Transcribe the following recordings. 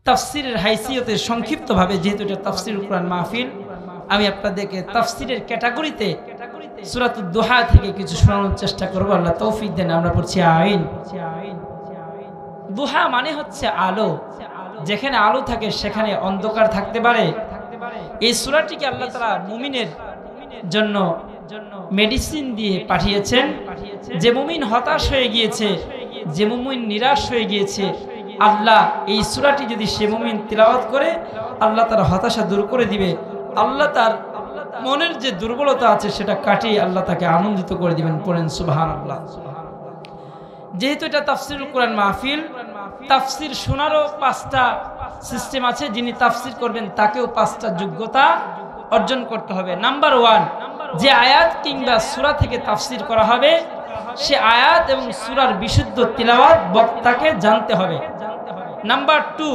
তাফসিরের হাইসিয়তে সংক্ষিপ্তভাবে, যেহেতু এটা তাফসিরুল কুরআন মাহফিল, আমি আপনাদেরকে তাফসিরের ক্যাটাগরিতে সূরাতুদ দুহা থেকে কিছু শোনানোর চেষ্টা করব। আল্লাহ তৌফিক দেন। আমরা পড়ছি আমিন। দুহা মানে হচ্ছে আলো। যেখানে আলো থাকে সেখানে অন্ধকার থাকতে পারে। এই সূরাটিকে আল্লাহ তাআলা মুমিনের জন্য মেডিসিন দিয়ে পাঠিয়েছেন। যে মুমিন হতাশ হয়ে গিয়েছে, যে মুমিন নিরাশ হয়ে গিয়েছে, আল্লাহ এই সূরাটি যদি সে মুমিন তিলাওয়াত করে, আল্লাহ তার হতাশা দূর করে দিবে। আল্লাহ তার মনের যে দুর্বলতা আছে সেটা কাটিয়ে আল্লাহ তাকে আনন্দিত করে দিবেন। পড়েন সুবহানাল্লাহ। যেহেতু এটা তাফসিরুল কুরআন মাহফিল, তাফসির শোনারও 5টা সিস্টেম আছে। যিনি তাফসির করবেন তাকেও 5টা যোগ্যতা অর্জন করতে হবে। নাম্বার 1, যে আয়াত কিংবা সূরা থেকে তাফসির করা হবে সে আয়াত এবং সূরার বিশুদ্ধ তিলাওয়াত বক্তাকে জানতে হবে। নাম্বার 2,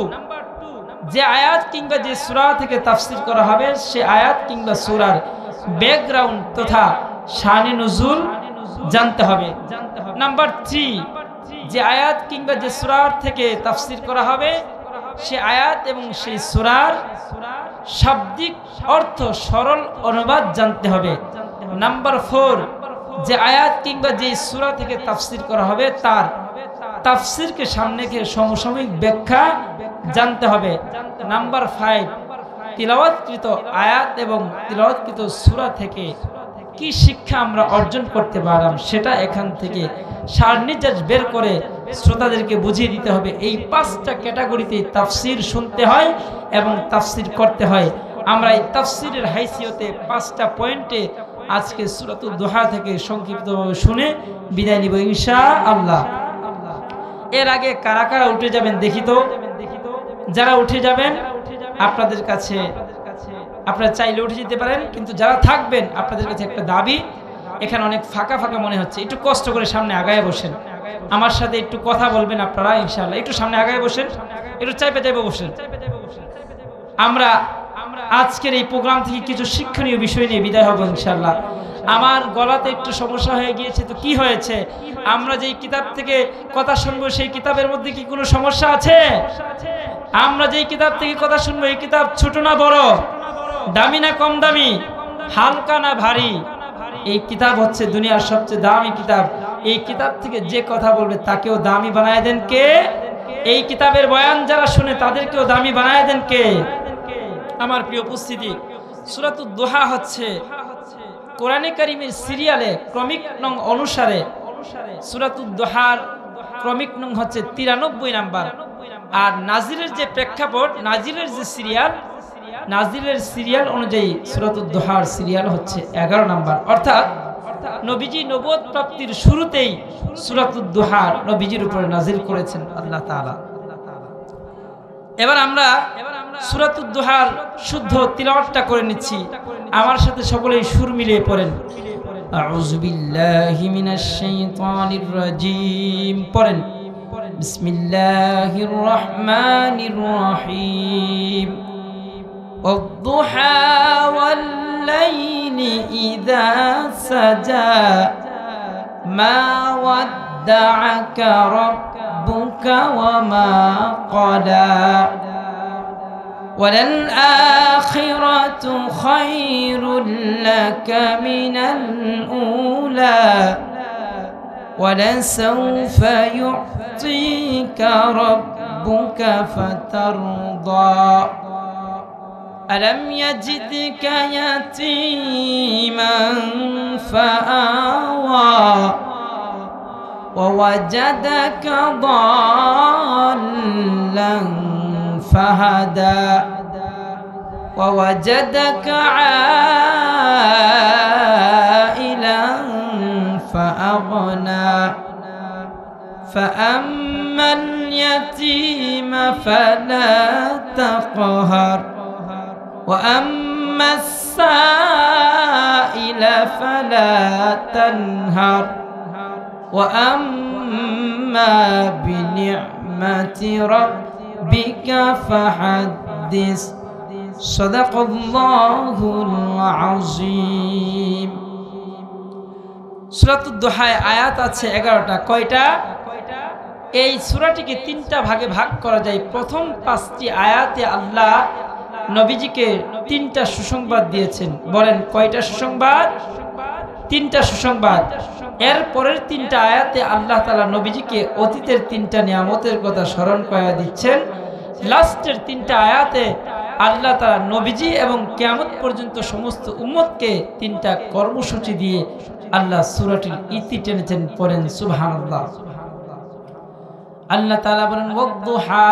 যে আয়াত কিংবা যে সূরা থেকে তাফসির করা হবে সে আয়াত কিংবা সূরার ব্যাকগ্রাউন্ড তথা শানে নুজুল জানতে হবে। নাম্বার 3, যে আয়াত কিংবা যে সূরা থেকে তাফসির করা হবে সে আয়াত এবং সেই সূরার শাব্দিক অর্থ সরল অনুবাদ জানতে হবে। নাম্বার 4, যে আয়াত কিংবা যে সূরা থেকে তাফসির করা হবে তার তাফসিরকে সামনে রেখে সমসাময়িক ব্যাখ্যা জানতে হবে। নাম্বার 5, তিলাওয়াতকৃত আয়াত এবং তিলাওয়াতকৃত সূরা থেকে কি শিক্ষা আমরা অর্জন করতে পারলাম সেটা এখান থেকে সারনির্যাস বের করে শ্রোতাদেরকে বুঝিয়ে দিতে হবে। এই 5টা ক্যাটাগরিতে তাফসির শুনতে হয় এবং তাফসির করতে হয়। আমরা এই তাফসিরের হাইসিয়তে 5টা পয়েন্টে আজকে সূরাতুদ দুহা থেকে সংক্ষিপ্তভাবে শুনে বিদায় নিব ইনশাআল্লাহ। এর আগে কারা কারা উঠে যাবেন দেখি তো। যারা উঠে যাবেন আপনাদের কাছে, আপনারা চাইলে উঠে যেতে পারেন, কিন্তু যারা থাকবেন আপনাদের কাছে একটা দাবি, এখানে অনেক ফাঁকা ফাঁকা মনে হচ্ছে, একটু কষ্ট করে সামনে আগায় বসেন। আমার সাথে একটু কথা বলবেন আপনারা ইনশাআল্লাহ। একটু সামনে আগায় বসেন, একটু চাইপে চাইপে বসেন। আমরা আজকের এই প্রোগ্রাম থেকে কিছু শিক্ষণীয় বিষয় নিয়ে বিদায় হব ইনশাআল্লাহ। আমার গলাতে একটু সমস্যা হয়ে গিয়েছে, তো কি হয়েছে? আমরা যেই কিতাব থেকে কথা শুনবো সেই কিতাবের মধ্যে কি কোনো সমস্যা আছে? আমরা যেই কিতাব থেকে কথা শুনবো এই কিতাব ছোট না বড়, দামি না কম দামি, হালকা না ভারী? এই কিতাব হচ্ছে দুনিয়ার সবচেয়ে দামি কিতাব। এই কিতাব থেকে যে কথা বলবে তাকেও দামি বানায় দেন কে? এই কিতাবের বয়ান যারা শুনে তাদেরকেও দামি বানায় দেন কে? আমার প্রিয় উপস্থিতি, সূরাতুদ দুহা হচ্ছে কোরআনে কারীমের সিরিয়ালে ক্রমিক নং অনুসারে সূরাতুদ দুহার ক্রমিক নং হচ্ছে 93 নাম্বার। আর নাজিলের যে প্রেক্ষাপট, নাজিলের যে সিরিয়াল, নাজিলের সিরিয়াল অনুযায়ী সূরাতুদ দুহার সিরিয়াল হচ্ছে 11 নাম্বার। অর্থাৎ নবীজি নবুয়ত প্রাপ্তির শুরুতেই সূরাতুদ দুহা নবীজির উপরে নাজিল করেছেন আল্লাহ তাআলা। এবার আমরা সূরাতুদ দুহার শুদ্ধ তিলাওয়াতটা করে নিচ্ছি। আমার সাথে সকলেই সুর মিলিয়ে পড়েন। আউযু বিল্লাহি মিনাশ শাইতানির রাজীম। পড়েন বিসমিল্লাহির রহমানির রহিম। ওয়াদ-দুহা ওয়াল-লাইলি ইযা সাজা মা ওয়াদ্দা'আকা রাব্বুকা ওয়া মা ক্বালা وَلَلْآخِرَةُ خَيْرٌ لَكَ مِنَ الْأُولَى وَلَسَوْفَ يُعْطِيكَ رَبُّكَ فَتَرْضَى أَلَمْ يَجِدْكَ يَتِيمًا فَآوَى وَوَجَدَكَ ضَالًّا فهدى ووجدك عائلا فأغنى فأما اليتيم فلا تقهر وأما السائل فلا تنهر وأما بنعمة ربك فحدث صدق الله العظيم। সূরাতুদ দুহায় আয়াত আছে 11টা। কয়টা? এই সূরাটিকে তিনটা ভাগে ভাগ করা যায়। প্রথম 5টি আয়াতে আল্লাহ নবীজিকে তিনটা সুসংবাদ দিয়েছেন। বলেন কয়টা সুসংবাদ? তিনটা সুসংবাদ। এর পরের তিনটা আয়াতে আল্লাহ তাআলা নবীজিকে অতীতের তিনটা নিয়ামতের কথা স্মরণ করায় দিচ্ছেন। লাস্টের তিনটা আয়াতে আল্লাহ তাআলা নবীজি এবং কিয়ামত পর্যন্ত সমস্ত উম্মতকে তিনটা কর্মসূচি দিয়ে আল্লাহ সূরাটির ইতি টেনেছেন। পড়েন সুবহানাল্লাহ। আল্লাহ তাআলা বলেন ওয়াদ-দুহা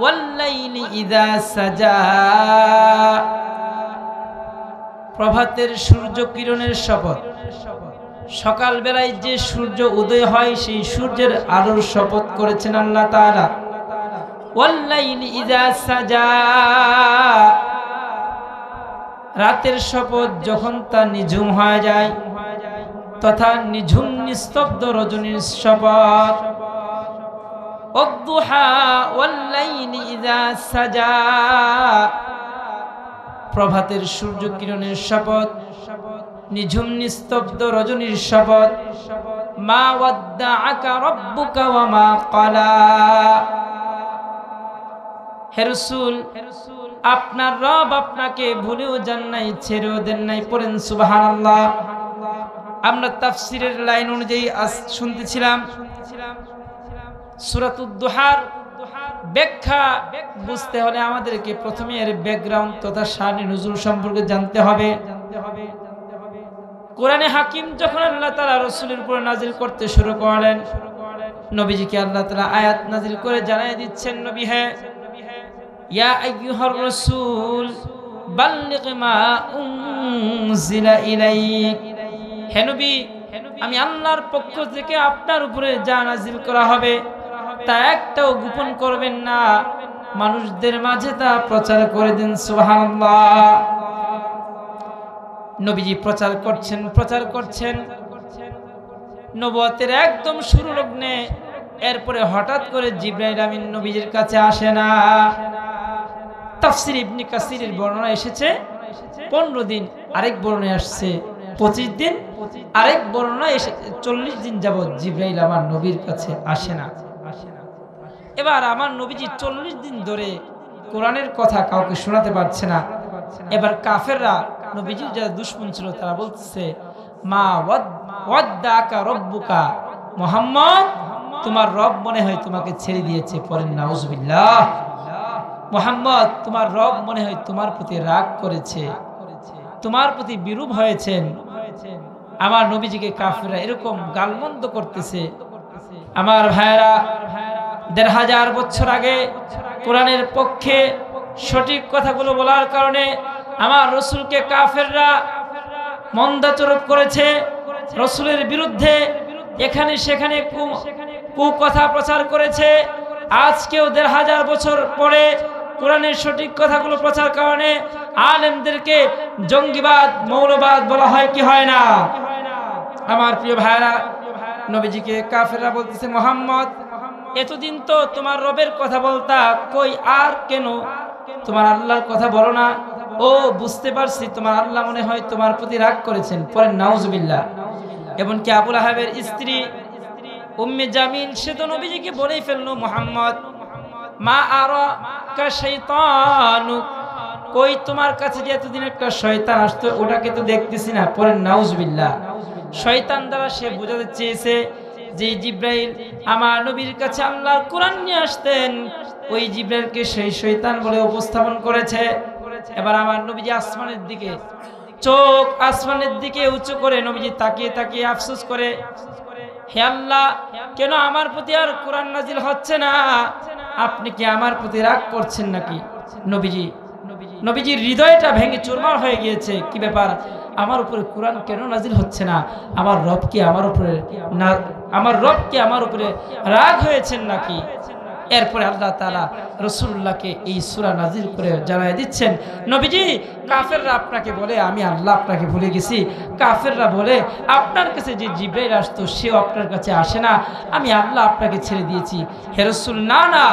ওয়াল-লাইলি ইযা সাজা, প্রভাতের সূর্য কিরণের শপথ। সকাল বেলায় যে সূর্য উদয় হয় সেই সূর্যের আলোর শপথ করেছেন আল্লাহ তাআলা। ওয়াল-লাইলি ইযা সাজা, রাতের শপথ যখন তা নিঝুম হয়ে যায়, তথা নিঝুম নিস্তব্ধ রজনীর শপথ। ওয়াদ-দুহা ওয়াল-লাইলি ইযা সাজা, প্রভাতের সূর্য কিরণের শপথ, নিঝুম নিস্তব্ধ রজনীর শপথ। মা ওয়াদ্দাআকা রাব্বুকা ওয়া মা ক্বালা, হে রাসূল আপনার রব আপনাকে ভুলেও যান নাই, ছেড়েও দেন নাই। পড়েন সুবহানাল্লাহ। আমরা তাফসীরের লাইন অনুযায়ী আজ শুনতেছিলাম সূরাতুদ দুহার ব্যাখ্যা বুঝতে হলে আমাদেরকে প্রথমে এর ব্যাকগ্রাউন্ড তথা শানে নুজুল সম্পর্কে জানতে হবে। কোরআনে হাকিম যখন আল্লাহ তাআলা রাসূলের উপর নাজিল করতে শুরু করলেন, নবীজিকে আল্লাহ তাআলা আয়াত নাজিল করে জানায় দিচ্ছেন, নবী হে ইয়া আইয়ুহার রাসূল বাল্লিগ মা উনজিলা ইলাইক, হে নবী আমি আল্লাহর পক্ষ থেকে আপনার উপরে যা নাজিল করা হবে তা একটাও গোপন করবেন না, মানুষদের মাঝে তা প্রচার করে দিন। সুবহানাল্লাহ। নবীজি প্রচার করছেন নবুয়তের একদম শুরু লগ্নে। এরপরে হঠাৎ করে জিবরাইল আমিন নবীজির কাছে আসে না। তাফসীর ইবনে কাসিরের বর্ণনা এসেছে 15 দিন, আরেক বর্ণনায় আসছে 25 দিন, আরেক বর্ণনায় এসে 40 দিন যাবত জিবরাইল আমার নবীর কাছে আসে না। এবার আমার নবীজি 40 দিন ধরে কোরআনের কথা কাউকে শোনাতে পারছে না। এবার কাফেররা, নবীজির যারা দুশমন ছিল তারা বলতেছে, মা ওয়াদ্দাআকা রাব্বুকা, মুহাম্মদ তোমার রব মনে হয় তোমাকে ছেড়ে দিয়েছে। পড়েন নাউজুবিল্লাহ। মুহাম্মদ তোমার রব মনে হয় তোমার প্রতি রাগ করেছে, তোমার প্রতি বিরূপ হয়েছেন। আমার নবীজিকে কাফেররা এরকম গালমন্দ করতেছে। আমার ভাইরা, ১৫০০ বছর আগে কোরআনের পক্ষে সঠিক কথাগুলো বলার কারণে আমার রসুলকে কাফেররা মন্দাচরণ করেছে, রসুলের বিরুদ্ধে এখানে সেখানে কুকথা প্রচার করেছে। আজকেও ১৫০০ বছর পরে কোরআনের সঠিক কথাগুলো প্রচার কারণে আলেমদেরকে জঙ্গিবাদ, মৌলবাদ বলা হয় কি হয় না? আমার প্রিয় ভাইরা, নবীজিকে কাফেররা বলতেছে, মুহাম্মদ এতদিন তো তোমার রবের কথা বলতা, কই আর কেন তোমার আল্লাহর কথা বলো না? ও বুঝতে পারছি তোমার আল্লাহ মনে হয় তোমার প্রতি রাগ করেছেন। পরে নাউজুবিল্লাহ। এমনকি আবু লাহাবের স্ত্রী উম্মে জামিল সে তো নবীজিকে বলেই ফেললো, মুহাম্মদ মা আরাকা শাইতানুক, কই তোমার কাছে যে এতদিন একটা শয়তান আসতো ওটাকে তো দেখতেছি না। পরে নাউজুবিল্লাহ। শয়তান দ্বারা সে বোঝাতে চেয়েছে যে জিব্রাইল আমার নবীর কাছে আল্লাহর কোরআন নিয়ে আসতেন, ওই জিব্রাইলকে সেই শয়তান বলে উপস্থাপন করেছে। এবার আমার নবীজি আসমানের দিকে চোখ আসমানের দিকে উঁচু করে নবীজি তাকিয়ে তাকিয়ে আফসোস করে, হে আল্লাহ কেন আমার প্রতি আর কোরআন নাজিল হচ্ছে না? আপনি কি আমার প্রতি রাগ করছেন নাকি? নবীজির হৃদয়টা ভেঙে চুরমার হয়ে গিয়েছে। কি ব্যাপার, আমার উপরে কোরআন কেন নাজিল হচ্ছে না? আমার রব কি আমার উপরে রাগ হয়েছেন নাকি? এরপরে আল্লাহ তাআলা রাসূলুল্লাহকে এই সূরা নাজিল করে জানায় দিচ্ছেন, নবীজি কাফেররা আপনাকে বলে আমি আল্লাহ আপনাকে ভুলে গেছি, কাফেররা বলে আপনার কাছে যে জিবরাইল আসতো সেও আপনার কাছে আসে না, আমি আল্লাহ আপনাকে ছেড়ে দিয়েছি। হে রাসূল, না না,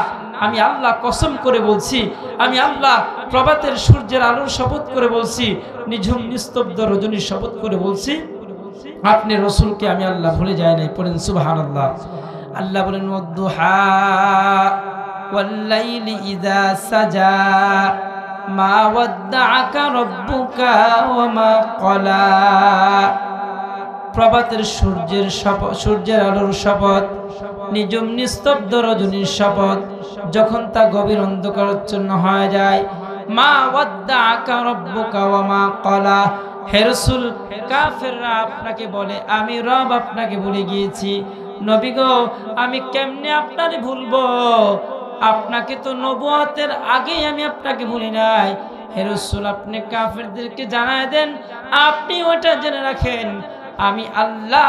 আমি আল্লাহ কসম করে বলছি, আমি আল্লাহ প্রভাতের সূর্যের আলোর শপথ করে বলছি, নিঝুম নিস্তব্ধ রজনীর শপথ করে বলছি, আপনি রাসূলকে আমি আল্লাহ ভুলে যাই নাই। পড়েন সুবহানাল্লাহ। আল্লাহ বলেন ওয়াদ-দুহা ওয়াল-লাইলি ইযা সাজা মা ওয়াদ্দাআকা রাব্বুকা ওয়া মা ক্বালা। প্রভাতের সূর্যের আলোর শপথ, নিজম নিস্তব্ধ রজনীর শপথ, যখন তা গভীর অন্ধকারাচ্ছন্ন হয়ে যায়। মা ওয়াদ্দাআকা রাব্বুকা ওয়া মা ক্বালা। হে রাসূল, কাফেররা আপনাকে বলে আমি রব আপনাকে ভুলে গিয়েছি। নবী গো, আমি কেমনে আপনারে ভুলবো? আপনাকে তো নবুয়তের আগেই আমি আপনাকে ভুলি নাই। হে রাসূল, আপনি কাফেরদেরকে জানায় দেন, আপনি ওটা জেনে রাখেন আমি আল্লাহ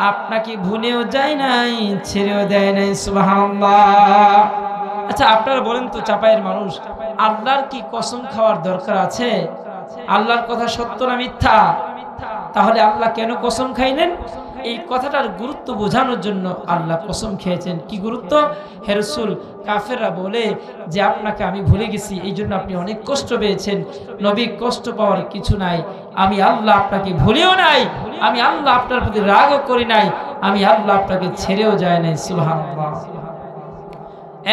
আপনাকে ভুলেও যায় নাই, ছেড়েও দেয় নাই। সুবহানাল্লাহ। আচ্ছা, আপনারা বলেন তো, চাপায়ের মানুষ, আল্লাহর কি কসম খাওয়ার দরকার আছে? আল্লাহর কথা সত্য না মিথ্যা? তাহলে আল্লাহ কেন কসম খাইলেন? এই কথাটার গুরুত্ব বোঝানোর জন্য আল্লাহ কসম খেয়েছেন। কি গুরুত্ব? হে রাসূল, কাফেররা বলে যে আপনাকে আমি ভুলে গেছি, এই জন্য আপনি অনেক কষ্ট পেয়েছেন। নবী, কষ্ট পাওয়ার কিছু নাই। আমি আল্লাহ আপনাকে ভুলেও নাই, আমি আল্লাহ আপনার প্রতি রাগও করি নাই, আমি আল্লাহ আপনাকে ছেড়েও যায় নাই। সুবহানাল্লাহ।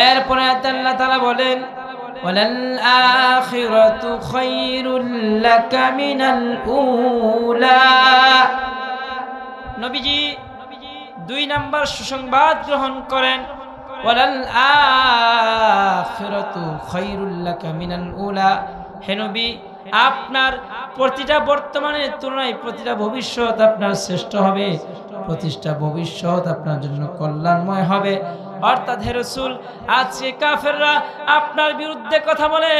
এরপরে আল্লাহ তাআলা বলেন ওয়ালাল আখিরাতু খায়রুল লাকা মিনাল উলা। নবীজি 2 নাম্বার সুসংবাদ গ্রহণ করেন, ওয়ালাল আখিরাতু খায়রুল লাকা মিনাল উলা। হে নবী, আপনার প্রতিটা বর্তমানের তুলনায় প্রতিটা ভবিষ্যৎ আপনার শ্রেষ্ঠ হবে, প্রতিটা ভবিষ্যৎ আপনার জন্য কল্যাণময় হবে। অর্থাৎ হে রাসূল, আজকে কাফেররা আপনার বিরুদ্ধে কথা বলে,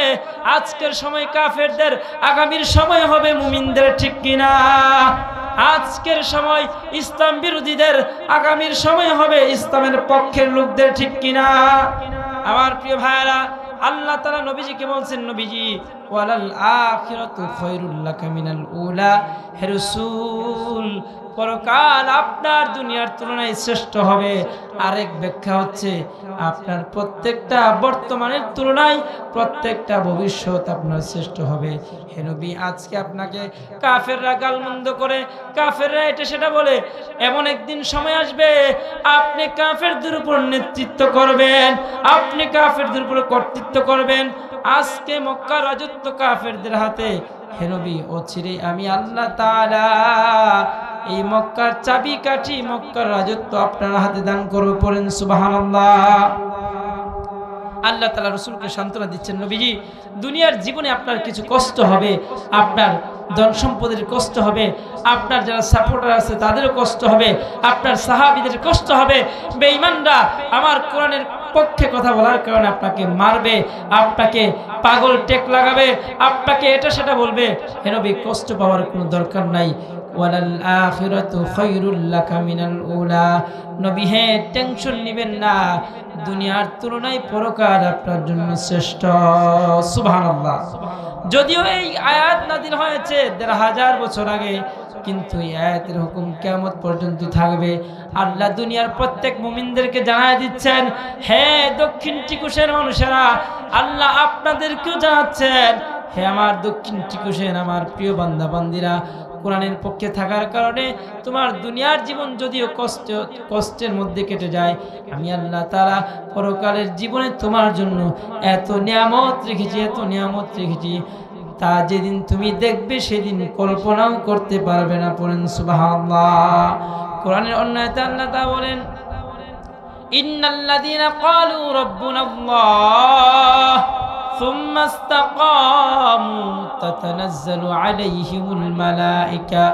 আজকের সময় কাফেরদের আগামীর সময় হবে মুমিনদের, ঠিক কিনা? আজকের সময় ইসলাম বিরোধীদের আগামীর সময় হবে ইসলামের পক্ষের লোকদের, ঠিক কিনা? আমার প্রিয় ভাইরা, আল্লাহ তাআলা নবীজিকে বলছেন, নবীজি ওয়ালাল আখিরাতু খায়রুল লাকা মিনাল উলা। হে রাসূল, পরকাল আপনার দুনিয়ার তুলনায় শ্রেষ্ঠ হবে। আরেক ব্যাখ্যা হচ্ছে আপনার প্রত্যেকটা বর্তমানের তুলনায় প্রত্যেকটা ভবিষ্যৎ আপনার শ্রেষ্ঠ হবে। হে নবী, আজকে আপনাকে কাফেররা গালমন্দ করে, কাফেররা এটা সেটা বলে, এমন একদিন সময় আসবে আপনি কাফেরদের উপর নেতৃত্ব করবেন, আপনি কাফেরদের উপর কর্তৃত্ব করবেন। আজকে মক্কার রাজত্ব কাফেরদের হাতে। হে নবী, অচিরেই আমি আল্লাহ তাআলা এই মক্কার চাবিকাঠি, মক্কার রাজত্ব আপনার হাতে দান করব। পড়েন সুবহানাল্লাহ। আল্লাহ তাআলা রাসূলকে সান্ত্বনা দিচ্ছেন, নবীজি, দুনিয়ার জীবনে আপনার কিছু কষ্ট হবে, আপনার ধন সম্পদের কষ্ট হবে, আপনার যারা সাপোর্টার আছে তাদেরও কষ্ট হবে, আপনার সাহাবীদের কষ্ট হবে। বেঈমানরা আমার কোরআনের পক্ষে কথা বলার কারণে আপনাকে মারবে, আপনাকে পাগল টেক লাগাবে, আপনাকে এটা সেটা বলবে। হে নবী, কষ্ট পাওয়ার কোনো দরকার নাই। ওয়ালাল আখিরাতু খায়রুল লাকা মিনাল উলা। নবী হে, টেনশন নেবেন না, দুনিয়ার তুলনায় পরকাল আপনার জন্য শ্রেষ্ঠ। সুবহানাল্লাহ। যদিও এই আয়াত নাযিল হয়েছে ১৫০০ বছর আগে, কিন্তু এই আয়াতের হুকুম কিয়ামত পর্যন্ত থাকবে। আল্লাহ দুনিয়ার প্রত্যেক মুমিনদেরকে জানায় দিচ্ছেন, হে দক্ষিণ টিকুশের মানুষেরা, আল্লাহ আপনাদেরকেও জানাচ্ছেন, হে আমার দক্ষিণ টিকুশের আমার প্রিয় বান্দা বান্দিরা, কোরআনের পক্ষে থাকার কারণে তোমার দুনিয়ার জীবন যদিও কষ্টের মধ্যে কেটে যায়, আমি আল্লাহ তাআলা পরকালের জীবনে তোমার জন্য এত নিয়ামত রেখেছি, এত নিয়ামত রেখেছি, তা যেদিন তুমি দেখবে সেদিন কল্পনাও করতে পারবে না। পড়েন সুবহানাল্লাহ। কোরআনের অন্য আয়াতে আল্লাহ তাআলা বলেন, ইন্নাল্লাযীনা ক্বালু রাব্বুনাল্লাহ ثم استقاموا تتنزل عليهم الملائكة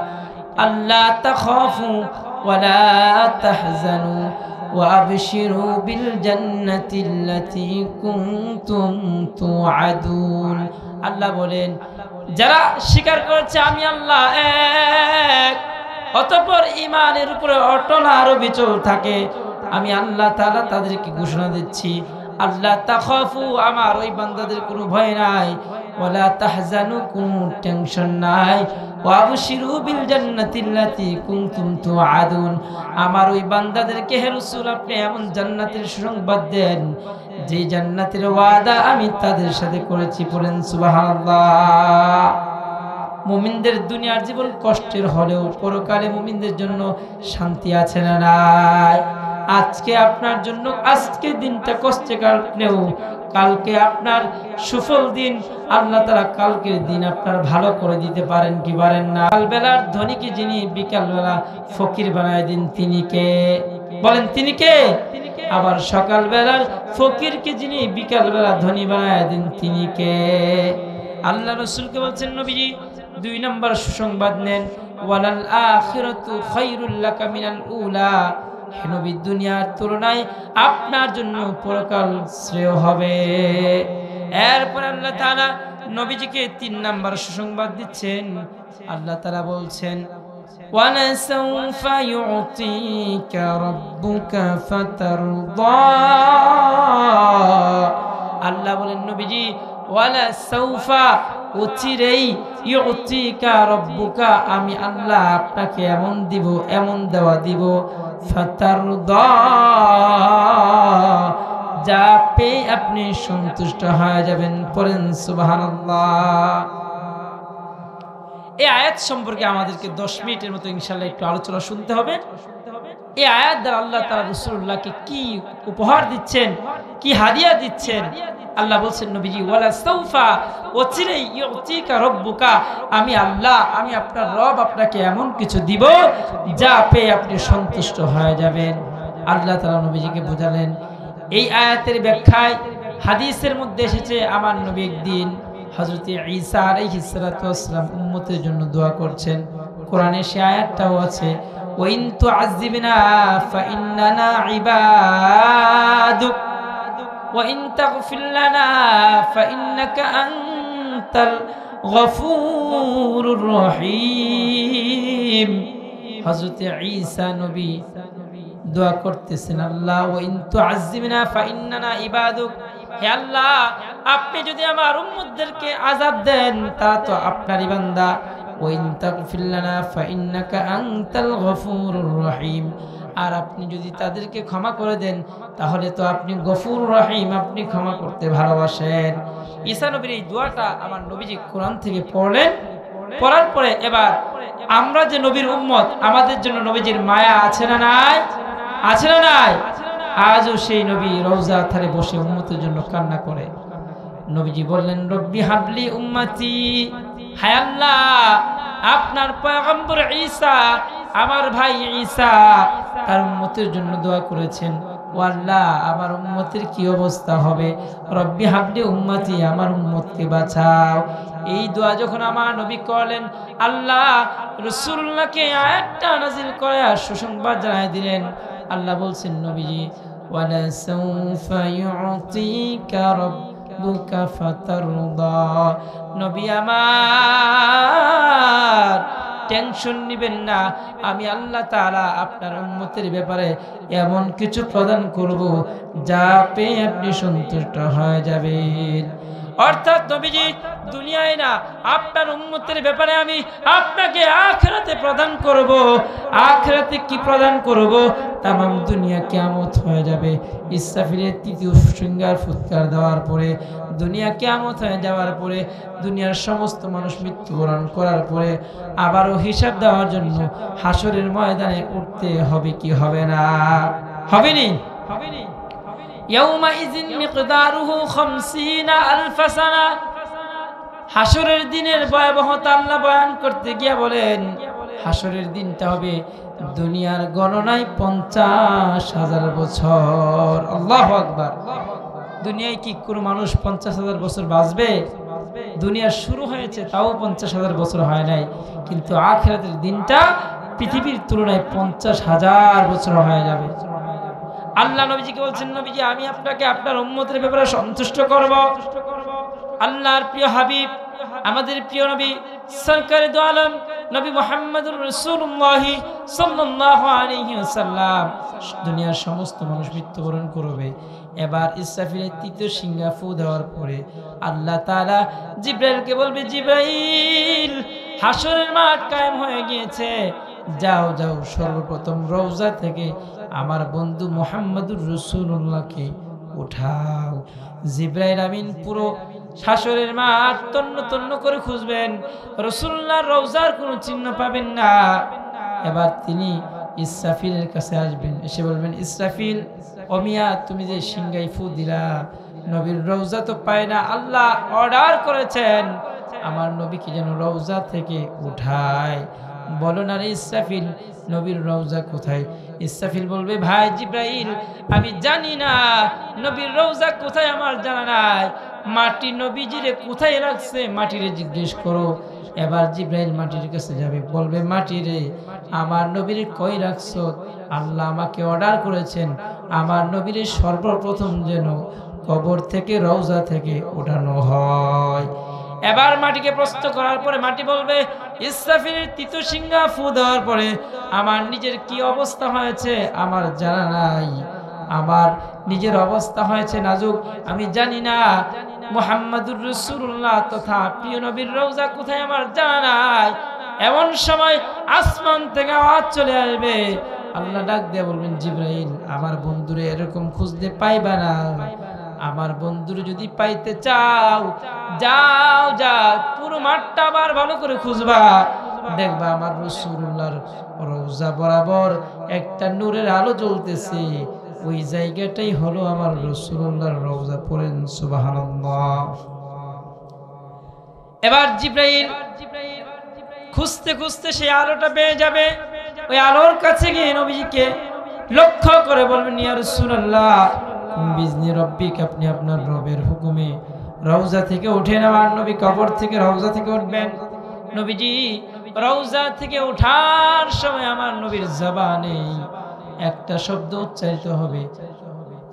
ألا تخافوا ولا تحزنوا وأبشروا بالجنة التي كنتم توعدون। আল্লাহ বলেন, যারা স্বীকার করছে আমি আল্লাহ এক, অতঃপর ঈমানের উপরে অটল আর অবিচল থাকে, আমি আল্লাহ তাআলা তাদেরকে ঘোষণা দিচ্ছি, আল্লাহ তাখাফু, আমার ওই বান্দাদের কোনো ভয় নাই, ওয়ালা তাহজানু, কোনো টেনশন নাই, ওয়া আবশিরু বিল জান্নাতিল্লাতী কুনতুম তুআদুন, আমার ওই বান্দাদেরকে হে রাসূল আপনি এমন জান্নাতের সুসংবাদ দেন যে জান্নাতের ওয়াদা আমি তাদের সাথে করেছি। বলেন সুবহানাল্লাহ। মুমিনদের দুনিয়ার জীবন কষ্টের হলেও পরকালে মুমিনদের জন্য শান্তি আছে না নাই? আজকে আপনার জন্য আজকের দিনটা কষ্টে কাটলেও কালকে আপনার সুফল দিন আল্লাহ তাআলা কালকের দিন আপনার ভালো করে দিতে পারেন কি পারেন না? কালবেলার ধনীকে যিনি বিকালবেলা ফকির বানায় দিন তিনি কে? বলেন তিনি কে? আবার সকালবেলার ফকিরকে যিনি বিকালবেলা ধনী বানায় দিন তিনি কে? আল্লাহ রাসূলকে বলছেন নবীজি 2 নম্বর সুসংবাদ নেন, ওয়ালাল আখিরাতু খায়রুল লাকা মিনাল উলা। হে নবী, দুনিয়ার তুলনায় আপনার জন্য পরকাল শ্রেয় হবে। এরপর আল্লাহ তাআলা নবীজিকে 3 নম্বর সুসংবাদ দিচ্ছেন। আল্লাহ তাআলা বলছেন, ওয়ালাসাউফা ইউতিকা রাব্বুকা ফাতারদা। আল্লাহ বলেন নবীজি, ওয়ালা সাউফা অচিরেই ইউতিকা রাব্বুকা আমি আল্লাহ আপনাকে এমন দিব, এমন দেওয়া দিব, ফাতারদা যা পেয়ে আপনি সন্তুষ্ট হয়ে যাবেন। পড়েন সুবহানাল্লাহ। এই আয়াত সম্পর্কে আমাদেরকে 10 মিনিটের মতো ইনশাআল্লাহ একটু আলোচনা শুনতে হবে। এই আয়াত দ্বারা আল্লাহ তাআলা রাসূলুল্লাহকে কি উপহার দিচ্ছেন, কি হাদিয়া দিচ্ছেন? আল্লাহ বলছেন নবীজি, ওয়ালা সাউফা অচিরেই ইউতিকা রাব্বুকা আমি আল্লাহ, আমি আপনার রব আপনাকে এমন কিছু দিব যা পেয়ে আপনি সন্তুষ্ট হয়ে যাবেন। আল্লাহ তাআলা নবীজিকে বোঝালেন। এই আয়াতের ব্যাখ্যায় হাদিসের মধ্যে এসেছে, আমার নবী একদিন হযরত ঈসা আলাইহিস সালাতু ওয়াস সালাম উম্মতের জন্য দোয়া করছেন। কোরআনে সে আয়াতটাও আছে, ওয়া ইন তুআযিবনা ফাইন্নানা ইবাদুক ওয়া ইন তাগফির লানা ফাইন্নাকা আনতাল গফুরুর রহিম। হযরত ঈসা নবী দোয়া করতেছেন, আল্লাহ ওয়া ইন তুআযিবনা ফাইন্নানা ইবাদুক, হে আল্লাহ আপনি যদি আমার উম্মতদেরকে আযাব দেন তারা তো আপনারই বান্দা, ওয়া ইন তাগফির লানা ফাইন্নাকা আনতাল গফুরুর রহিম, আর আপনি যদি তাদেরকে ক্ষমা করে দেন তাহলে তো আপনি গফুর রহিম, আপনি ক্ষমা করতে ভালোবাসেন। ঈসা নবীর এই দোয়াটা আমার নবীজি কোরআন থেকে পড়লেন। পড়ার পরে এবার আমরা যে নবীর উম্মত, আমাদের জন্য নবীজির মায়া আছে না নাই? আছে না নাই? আজও সেই নবী রওজা ধারে বসে উম্মতের জন্য কান্না করে। নবীজি বললেন, রব্বি হাবলি উম্মতি, হায় আল্লাহ আপনার পয়গম্বর ঈসা, আমার ভাই ঈসা তার উম্মতের জন্য দোয়া করেছেন, ও আল্লাহ আমার উম্মতের কি অবস্থা হবে? রব্বি হাবলি উম্মতি, আমার উম্মতকে বাঁচাও। এই দোয়া যখন আমার নবী করলেন, আল্লাহ রাসূলুল্লাহকে আয়াতটা নাযিল করে সুসংবাদ জানাই দিলেন। আল্লাহ বলছেন নবীজি, ওয়ালা সাউফা ইউতিকা রাব্বুকা ফাতারদা। নবী আমার টেনশন নেবেন না, আমি আল্লাহ তাআলা আপনার উম্মতের ব্যাপারে এমন কিছু প্রদান করব যা পেয়ে আপনি সন্তুষ্ট হয়ে যাবেন। অর্থাৎ নবীজি দুনিয়ায় না, আপনার উম্মতের ব্যাপারে আমি আপনাকে আখিরাতে প্রদান করব। আখিরাতে কি প্রদান করব? তামাম দুনিয়া কিয়ামত হয়ে যাবে। ইসরাফিলের তৃতীয় শৃঙ্গার ফুৎকার দেওয়ার পরে, দুনিয়া কিয়ামত হয়ে যাওয়ার পরে, দুনিয়ার সমস্ত মানুষ মৃত্যুবরণ করার পরে আবারও হিসাব দেওয়ার জন্য হাসরের ময়দানে উঠতে হবে কি হবে না? হবে নি? হবে নি? ইয়াউমাইযিন মিকদারুহু 50,000 সানা। হাসরের দিনের ভয়াবহতা আল্লাহ বয়ান করতে গিয়ে বলেন, হাসরের দিনটা হবে দুনিয়ার গণনায় 50,000 বছর। আল্লাহু আকবার। দুনিয়ায় কি কোনো মানুষ 50,000 বছর বাঁচবে? দুনিয়া শুরু হয়েছে তাও 50,000 বছর হয় নাই, কিন্তু আখিরাতের দিনটা পৃথিবীর তুলনায় 50,000 বছর হয়ে যাবে। আল্লাহ নবীজিকে বলছেন, নবীজি আমি আপনাকে আপনার উম্মতের ব্যাপারে সন্তুষ্ট করব। আল্লাহর প্রিয় হাবিব, আমাদের প্রিয় নবী সরকারে দু আলম নবী মুহাম্মদুর রাসূলুল্লাহ সাল্লাল্লাহু আলাইহি ওয়াসাল্লাম, দুনিয়ার সমস্ত মানুষ মৃত্যুবরণ করবে। এবার ইসরাফিলের তৃতীয় সিংহা ফু দেওয়ার পরে আল্লাহ তাআলা জিবরাইলকে বলবে, জিবরাইল হাসরের মাঠ কায়েম হয়ে গিয়েছে, যাও যাও সর্বপ্রথম রওজা থেকে আমার বন্ধু মুহাম্মদুর রাসূলুল্লাহকে উঠাও। জিবরাইল আমিন পুরো হাসরের মাঠ তন্ন তন্ন করে খুঁজবেন, রাসূলুল্লাহর রওজার কোনো চিহ্ন পাবেন না। এবার তিনি ইসরাফিলের কাছে আসবেন, এসে বলবেন, ইসরাফিল, ও মিয়া, তুমি যে সিংহাই ফু দিলা, নবীর রওজা তো পায় না, আল্লাহ অর্ডার করেছেন আমার নবীকে যেন রওজা থেকে উঠায়। বলো না রে ইসরাফিল, নবীর রওজা কোথায়? ইসরাফিল বলবে, ভাই জিবরাইল, আমি জানি না নবীর রওজা কোথায়, আমার জানা নাই। মাটি নবীজিরে কোথায় রাখছে, মাটিরে জিজ্ঞেস করো। এবার জিবরাইল মাটির কাছে যাবে, বলবে, মাটিরে, আমার নবীর কই রাখছো? আল্লাহ আমাকে অর্ডার করেছেন আমার নবীর সর্বপ্রথম যেন কবর থেকে রওজা থেকে ওঠানো হয়। এবার মাটিকে প্রশ্ন করার পরে মাটি বলবে, ইসরাফিলের তৃতীয় সিংহা ফু দেওয়ার পরে আমার নিজের কি অবস্থা হয়েছে আমার জানা নাই, আমার নিজের অবস্থা হয়েছে নাজুক, আমি জানি না। মুহাম্মাদুর রাসূলুল্লাহ তথা প্রিয় নবীর রওজা কোথায় আমার জানা নাই। এমন সময় আসমান থেকে আওয়াজ চলে আসবে, আল্লাহ ডাক দিয়ে বলবেন, জিবরাইল, আমার বন্ধুরে এরকম খুঁজতে পাইবা না, আমার বন্ধুরে যদি পাইতে চাও যাও, যা পুরো মাঠটা আবার ভালো করে খুঁজবা, দেখবা আমার রাসূলুল্লাহর রওজা বরাবর একটা নূরের আলো জ্বলতেছে, ওই জায়গাটাই হলো আমার রাসূলুল্লাহর রওজা। পড়েন সুবহানাল্লাহ। এবার জিবরাইল খুঁজতে খুঁজতে সেই আলোটা পেয়ে যাবে, ওই আলোর কাছে গিয়ে নবীজিকে লক্ষ্য করে বলবেন, ইয়া রাসূলুল্লাহ, বিজনি রব্বিক, আপনি আপনার রবের হুকুমে রওজা থেকে উঠেন। আমার নবী কবর থেকে রওজা থেকে উঠবেন। নবীজি রওজা থেকে ওঠার সময় আমার নবীর জবানে একটা শব্দ উচ্চারিত হবে,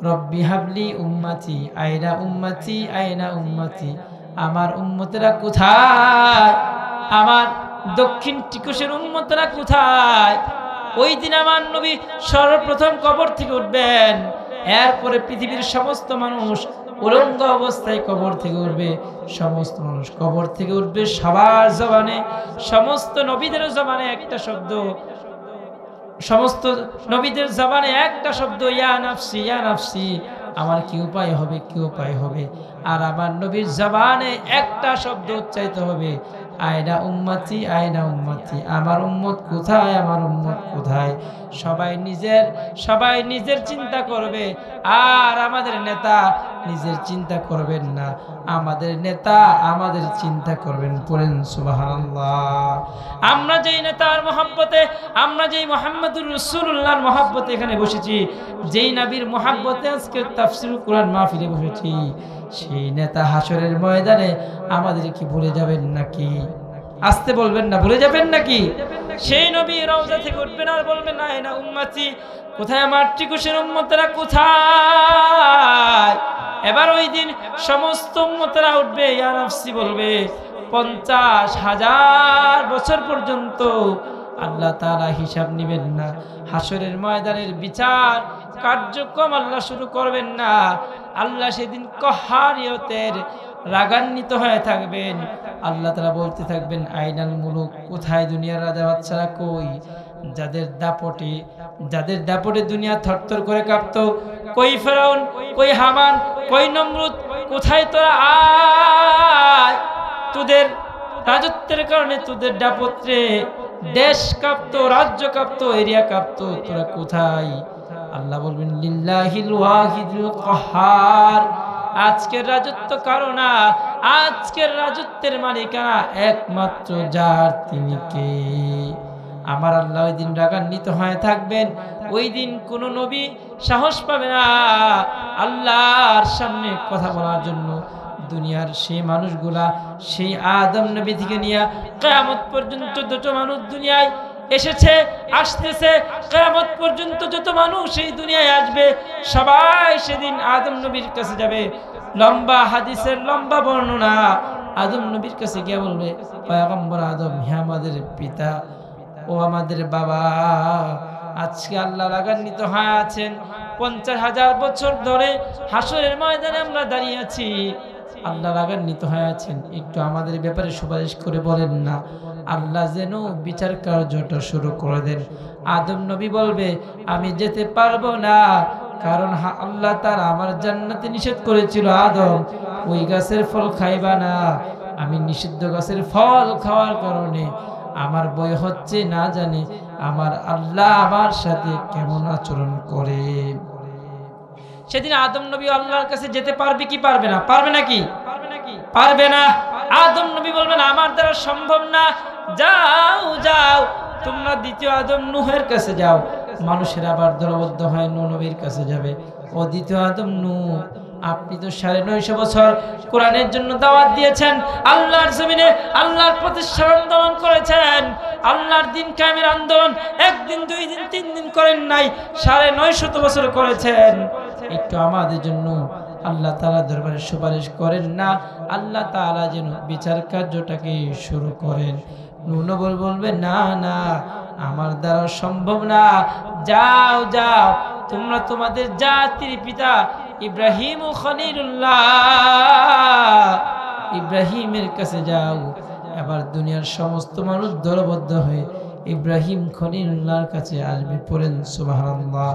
রব্বি হাবলি উম্মতি, আয়না উম্মতি, আয়না উম্মতি, আমার উম্মতেরা কোথায়, আমার দক্ষিণ টিকুশের উম্মতেরা কোথায়? ওই দিন আমার নবী সর্বপ্রথম কবর থেকে উঠবেন, এরপরে পৃথিবীর সমস্ত মানুষ উলঙ্গ অবস্থায় কবর থেকে উঠবে, সমস্ত মানুষ কবর থেকে উঠবে, সবার জবানে, সমস্ত নবীদের জবানে একটা শব্দ, সমস্ত নবীদের জবানে একটা শব্দ, ইয়া নাফসি, ইয়া নাফসি, আমার কি উপায় হবে, কি উপায় হবে? আর আমার নবীর জবানে একটা শব্দ উচ্চারিত হবে, আয়না উম্মতি, আয়না উম্মতি, আমার উম্মত কোথায়, আমার উম্মত কোথায়? সবাই নিজের চিন্তা করবে, আর আমাদের নেতা নিজের চিন্তা করবেন না, আমাদের নেতা আমাদের চিন্তা করবেন। পড়েন সুবহানাল্লাহ। আমরা যেই নেতার মহব্বতে, আমরা যেই মুহাম্মদুর রাসূলুল্লাহর মহব্বতে এখানে বসেছি, যেই নবীর মহব্বতে আজকে তাফসীরুল কুরআন মাহফিলে বসেছি, সেই নেতা হাসরের ময়দানে আমাদের কি ভুলে যাবেন নাকি? আসতে বলবেন না, ভুলে যাবেন নাকি? সেই নবী রওজা থেকে উঠবেন আর বলবেন, আয়না উম্মতি, কোথায় আমার টিকুশের উম্মতেরা কোথায়? এবার ওই দিন সমস্ত উম্মতেরা উঠবে, ইয়া নাফসি বলবে। 50,000 বছর পর্যন্ত আল্লাহ তাআলা হিসাব নেবেন না, হাসরের ময়দানের বিচার কার্যক্রম আল্লাহ শুরু করবেন না। আল্লাহ সেদিন কহারিয়তের রাগান্বিত হয়ে থাকবেন। আল্লাহ তাআলা বলতে থাকবেন, আইনাল মুলুক, কোথায় দুনিয়ার রাজা বাদশারা কই? যাদের দাপটে দুনিয়া থরথর করে কাঁপতো, কই ফেরাউন, কই হামান, কই নমরুদ, কোথায় তোরা? আয়, তোদের রাজত্বের কারণে তোদের দাপত্রে দেশ কাঁপতো, রাজ্য কাঁপতো, এরিয়া কাঁপতো, তোরা কোথায়? আল্লাহ বলবেন, লিল্লাহিল ওয়াহিদুল কাহ্হার, আজকের রাজত্ব কারো না, আজকের রাজত্বের মালিকানা একমাত্র যার, তিনি কে? আমার আল্লাহ ওই দিন রাগান্বিত হয়ে থাকবেন। ওই দিন কোন নবী সাহস পাবে না আল্লাহর সামনে কথা বলার জন্য। দুনিয়ার সেই মানুষগুলা, সেই আদম নবী থেকে নিয়ে কিয়ামত পর্যন্ত যত মানুষ দুনিয়ায় এসেছে, আসতেছে, কিয়ামত পর্যন্ত যত মানুষ এই দুনিয়ায় আসবে, সবাই সেদিন আদম নবীর কাছে যাবে। লম্বা হাদিসের লম্বা বর্ণনা, আদম নবীর কাছে গিয়ে বলবে, পয়গম্বর আদম, হে আমাদের পিতা, ও আমাদের বাবা, আজকে আল্লাহ রাগান্বিত হয়ে আছেন। 50,000 বছর ধরে হাসরের ময়দানে আমরা দাঁড়িয়ে আছি, আল্লাহ রাগান্বিত হয়ে আছেন, একটু আমাদের ব্যাপারে সুপারিশ করে বলেন না, আল্লাহ যেন বিচার কার্যটা শুরু করে দেন। আদম নবী বলবে, আমি যেতে পারবো না, কারণ আল্লাহ তাআলা আমার জান্নাতে নিষেধ করেছিল, আদম ওই গাছের ফল খাইবা না। আমি নিষিদ্ধ গাছের ফল খাওয়ার কারণে আমার ভয় হচ্ছে, না জানি আমার আল্লাহ আমার সাথে কেমন আচরণ করে। সেদিন আদম নবী আল্লাহর কাছে যেতে পারবে কি পারবে না? পারবে নাকি? পারবে না। আদম নবী বলবেন আমার দ্বারা সম্ভব না, যাও যাও তোমরা দ্বিতীয় আদম নূহের কাছে যাও। মানুষের আবার দলবদ্ধ হয় নূহ নবীর কাছে যাবে। ও দ্বিতীয় আদম নূহ, আপনি তো 950 বছর কোরআনের জন্য দাওয়াত দিয়েছেন, আল্লাহর জমিনে আল্লাহর প্রতিষ্ঠার আন্দোলন করেছেন, আল্লাহর দিন কায়েমের আন্দোলন 1 দিন 2 দিন 3 দিন করেন নাই, 950 বছর করেছেন। একটু আমাদের জন্য আল্লাহ তাআলা দরবারে সুপারিশ করেন না, আল্লাহ তাআলা যেন বিচার কার্যটাকে শুরু করেন। নূহ নবী বলবে না না আমার দ্বারা সম্ভব না, যাও যাও তোমরা তোমাদের জাতির পিতা ইব্রাহিম ও খলিলুল্লাহ ইব্রাহিমের কাছে যাও। এবার দুনিয়ার সমস্ত মানুষ দলবদ্ধ হয়ে ইব্রাহিম খলিলুল্লাহর কাছে আসবে। পড়েন সুবহানাল্লাহ।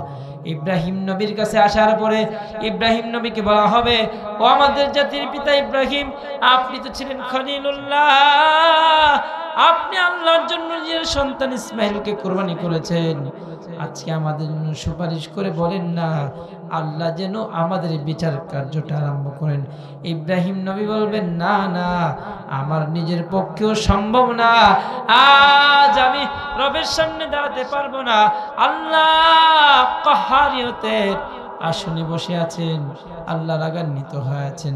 ইব্রাহিম নবীর কাছে আসার পরে ইব্রাহিম নবীকে বলা হবে, ও আমাদের জাতির পিতা ইব্রাহিম, আপনি তো ছিলেন খলিলুল্লাহ, আপনি আল্লাহর জন্য নিজের সন্তান ইসমাইলকে কুরবানি করেছেন, আজকে আমাদের জন্য সুপারিশ করে বলেন না আল্লাহ যেন আমাদের বিচার কার্যটা আরম্ভ করেন। ইব্রাহিম নবী বলবেন না না আমার নিজের পক্ষেও সম্ভব না, আজ আমি রবের সামনে দাঁড়াতে পারবো না। আল্লাহ কাহারিয়তের আসনে বসে আছেন, আল্লাহ রাগান্বিত হয়ে আছেন,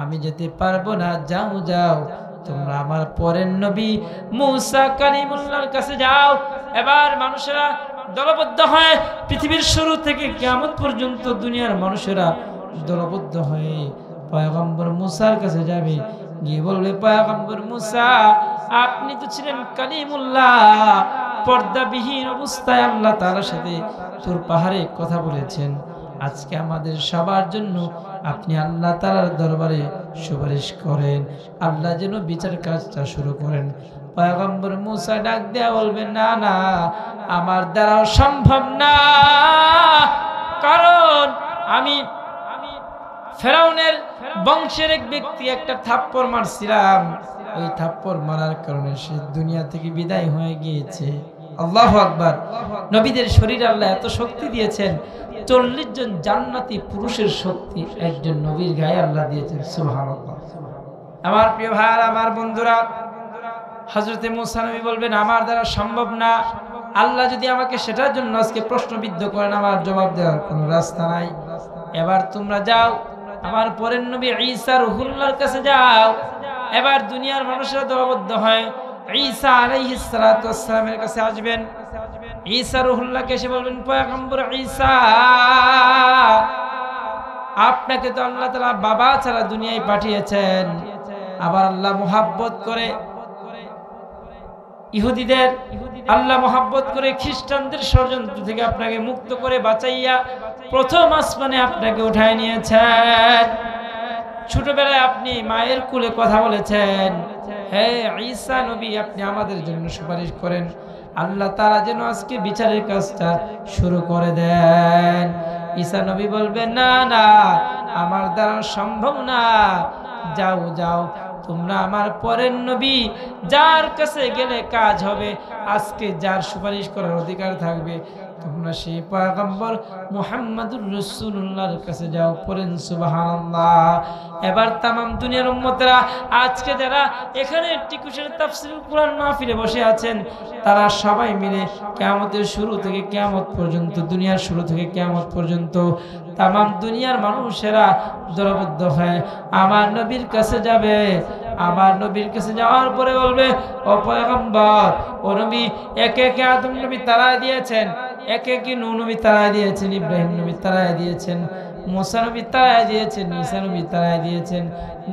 আমি যেতে পারবো না, যাও যাও তোমরা আমার পরের নবী মুসা কালিমুল্লাহর কাছে যাও। এবার মানুষেরা দলবদ্ধ হয়, পৃথিবীর শুরু থেকে কিয়ামত পর্যন্ত দুনিয়ার মানুষেরা দলবদ্ধ হয়ে পয়গম্বর মুসার কাছে যাবে, গিয়ে বলবে পয়গম্বর মুসা আপনি তো ছিলেন কালিমুল্লাহ, পর্দাবিহীন অবস্থায় আল্লাহ তাআলার সাথে তুর পাহাড়ে কথা বলেছেন, আজকে আমাদের সবার জন্য আপনি আল্লাহ তাআলার দরবারে সুপারিশ করেন, আল্লাহ যেন বিচার কাজটা শুরু করেন। পয়গম্বর মুসা ডাক দেয়া বলবেন না না আমার দ্বারা সম্ভব না, কারণ আমি ফেরাউনের বংশের এক ব্যক্তি একটা থাপ্পড় মারছিলাম, ওই থাপ্পড় মারার কারণে সে দুনিয়া থেকে বিদায় হয়ে গিয়েছে। আল্লাহু আকবার। নবীদের শরীরে আল্লাহ এত শক্তি দিয়েছেন, 40 জন জান্নাতি পুরুষের শক্তি একজন নবীর গায়ে আল্লাহ দিয়েছেন। সুবহানাল্লাহ। আমার প্রিয় ভাই, আমার বন্ধুরা, হযরতে মুসা নবী বলবেন আমার দ্বারা সম্ভব না, আল্লাহ যদি আমাকে সেটার জন্য আজকে প্রশ্নবিদ্ধ করেন আমার জবাব দেওয়ার কোনো রাস্তা নাই। এবার তোমরা যাও আমার পরের নবী ঈসা রুহুল্লাহর কাছে যাও। এবার দুনিয়ার মানুষেরা দলবদ্ধ হয় ঈসা আলাইহিস সালাতু ওয়াস সালামের কাছে আসবেন। ঈসা রুহুল্লাহকে এসে বলবেন পয়গম্বর ঈসা, আপনাকে তো আল্লাহ তাআলা বাবা ছাড়া দুনিয়ায় পাঠিয়েছেন, আবার আল্লাহ মুহাব্বত করে ইহুদিদের, আল্লাহ মুহাব্বত করে খ্রিস্টানদের ষড়যন্ত্র থেকে আপনাকে মুক্ত করে বাঁচাইয়া প্রথম আসমানে আপনাকে উঠায় নিয়েছেন। ছোটবেলায় আপনি মায়ের কোলে কথা বলেছেন, হে ঈসা নবী আপনি আমাদের জন্য সুপারিশ করেন, আল্লাহ তাআলা যেন আজকে বিচারের কাজটা শুরু করে দেন। ঈসা নবী বলবেন না না আমার দ্বারা সম্ভব না, যাও যাও তোমরা আমার পরের নবী যার কাছে গেলে কাজ হবে, আজকে যার সুপারিশ করার অধিকার থাকবে, তোমরা সেই পয়গম্বর মুহাম্মদুর রাসূলুল্লাহর কাছে যাও। পড়েন সুবহানাল্লাহ। এবার তামাম দুনিয়ার উম্মতেরা আজকে যারা এখানে টিকুশের তাফসীরুল কুরআন মাহফিলে বসে আছেন, তারা সবাই মিলে কিয়ামতের শুরু থেকে কিয়ামত পর্যন্ত, দুনিয়ার শুরু থেকে কিয়ামত পর্যন্ত তামাম দুনিয়ার মানুষেরা দলবদ্ধ হয়ে আমার নবীর কাছে যাবে। আমার নবীর কাছে যাওয়ার পরে বলবে, ও পয়গম্বর, ও নবী, একে একে আদম নবী তাড়ায় দিয়েছেন, একে একে নূহ নবী তাড়ায় দিয়েছেন, ইব্রাহিম নবী তাড়ায় দিয়েছেন, মুসা নবী তাড়ায় দিয়েছেন, ঈসা নবী তাড়ায় দিয়েছেন।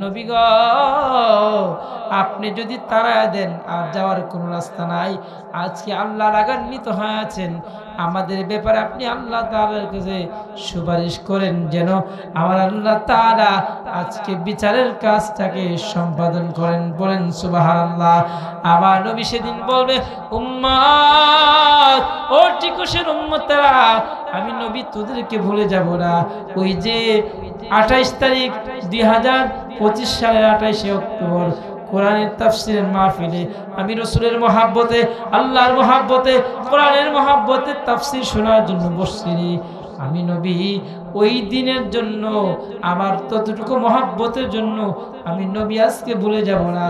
নবী গো, আপনি যদি তাড়ায় দেন আর যাওয়ার কোনো রাস্তা নাই, আজকে আল্লাহ রাগান্বিত হয়ে আছেন, আমাদের ব্যাপারে আপনি আল্লাহ তাআলার কাছে সুপারিশ করেন যেন আমার আল্লাহ তাআলা আজকে বিচারের কাজটাকে সম্পাদন করেন। বলেন সুবহানাল্লাহ। আমার নবী সেদিন বলবে, উম্মত, ও টিকুশের উম্মতেরা, আমি নবী তোদেরকে ভুলে যাব না। ওই যে 28 তারিখ 2025 সালের 28 অক্টোবর কোরআনের তাফসীরের মাহফিলে আমি রাসূলের মহব্বতে, আল্লাহর মহব্বতে, কোরআনের মহব্বতে তাফসীর শোনার জন্য বসছি। আমি নবী ওই দিনের জন্য, আমার ততটুকু মহব্বতের জন্য আমি নবী আজকে ভুলে যাব না।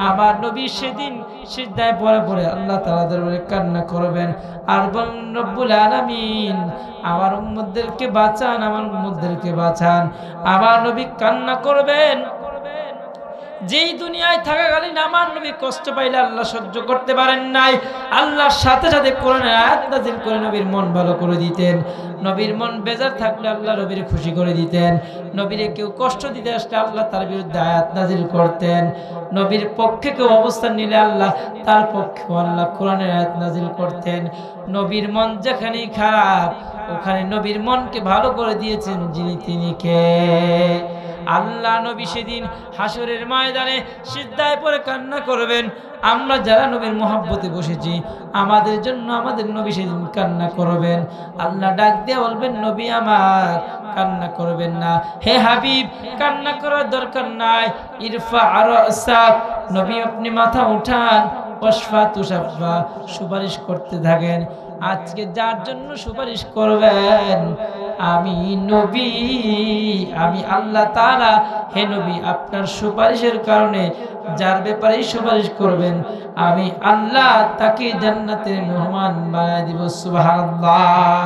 আমার নবী সেদিন সিজদায় পড়ে পড়ে আল্লাহ তাআলা দরবারে কান্না করবেন আর বলেন, রব্বুল আলামিন আমার উম্মতদেরকে বাঁচান, আমার উম্মতদেরকে বাঁচান। আমার নবী কান্না করবেন। যেই দুনিয়ায় থাকাকালীন আমার নবী কষ্ট পাইলে আল্লাহ সহ্য করতে পারেন নাই, আল্লাহর সাথে সাথে কোরআনের আয়াত নাযিল করে নবীর মন ভালো করে দিতেন। নবীর মন বেজার থাকলে আল্লাহ নবীর খুশি করে দিতেন। নবীরে কেউ কষ্ট দিতে আসলে আল্লাহ তার বিরুদ্ধে আয়াত নাযিল করতেন। নবীর পক্ষে কেউ অবস্থান নিলে আল্লাহ তার পক্ষে আল্লাহ কোরআনের আয়াত নাযিল করতেন। নবীর মন যেখানেই খারাপ, ওখানে নবীর মনকে ভালো করে দিয়েছেন যিনি, তিনি কে? আল্লাহ নবী সেদিন হাসরের ময়দানে সিজদায় পড়ে কান্না করবেন। আমরা যারা নবীর মহব্বতে বসেছি আমাদের জন্য আমাদের নবী সেদিন কান্না করবেন। আল্লাহ ডাক দিয়ে বলবেন, নবী আমার কান্না করবেন না। হে হাবিব, কান্না করার দরকার নাই। ইরফা রাসাক, নবী আপনি মাথা উঠান। ওয়াশফা তুশাফা, সুপারিশ করতে থাকেন। আজকে যার জন্য সুপারিশ করবেন আমি নবী, আমি আল্লাহ তাআলা। হে নবী, আপনার সুপারিশের কারণে যার ব্যাপারে সুপারিশ করবেন আমি আল্লাহ তাকে জান্নাতের মেহমান বানায় দিব। সুবহানাল্লাহ।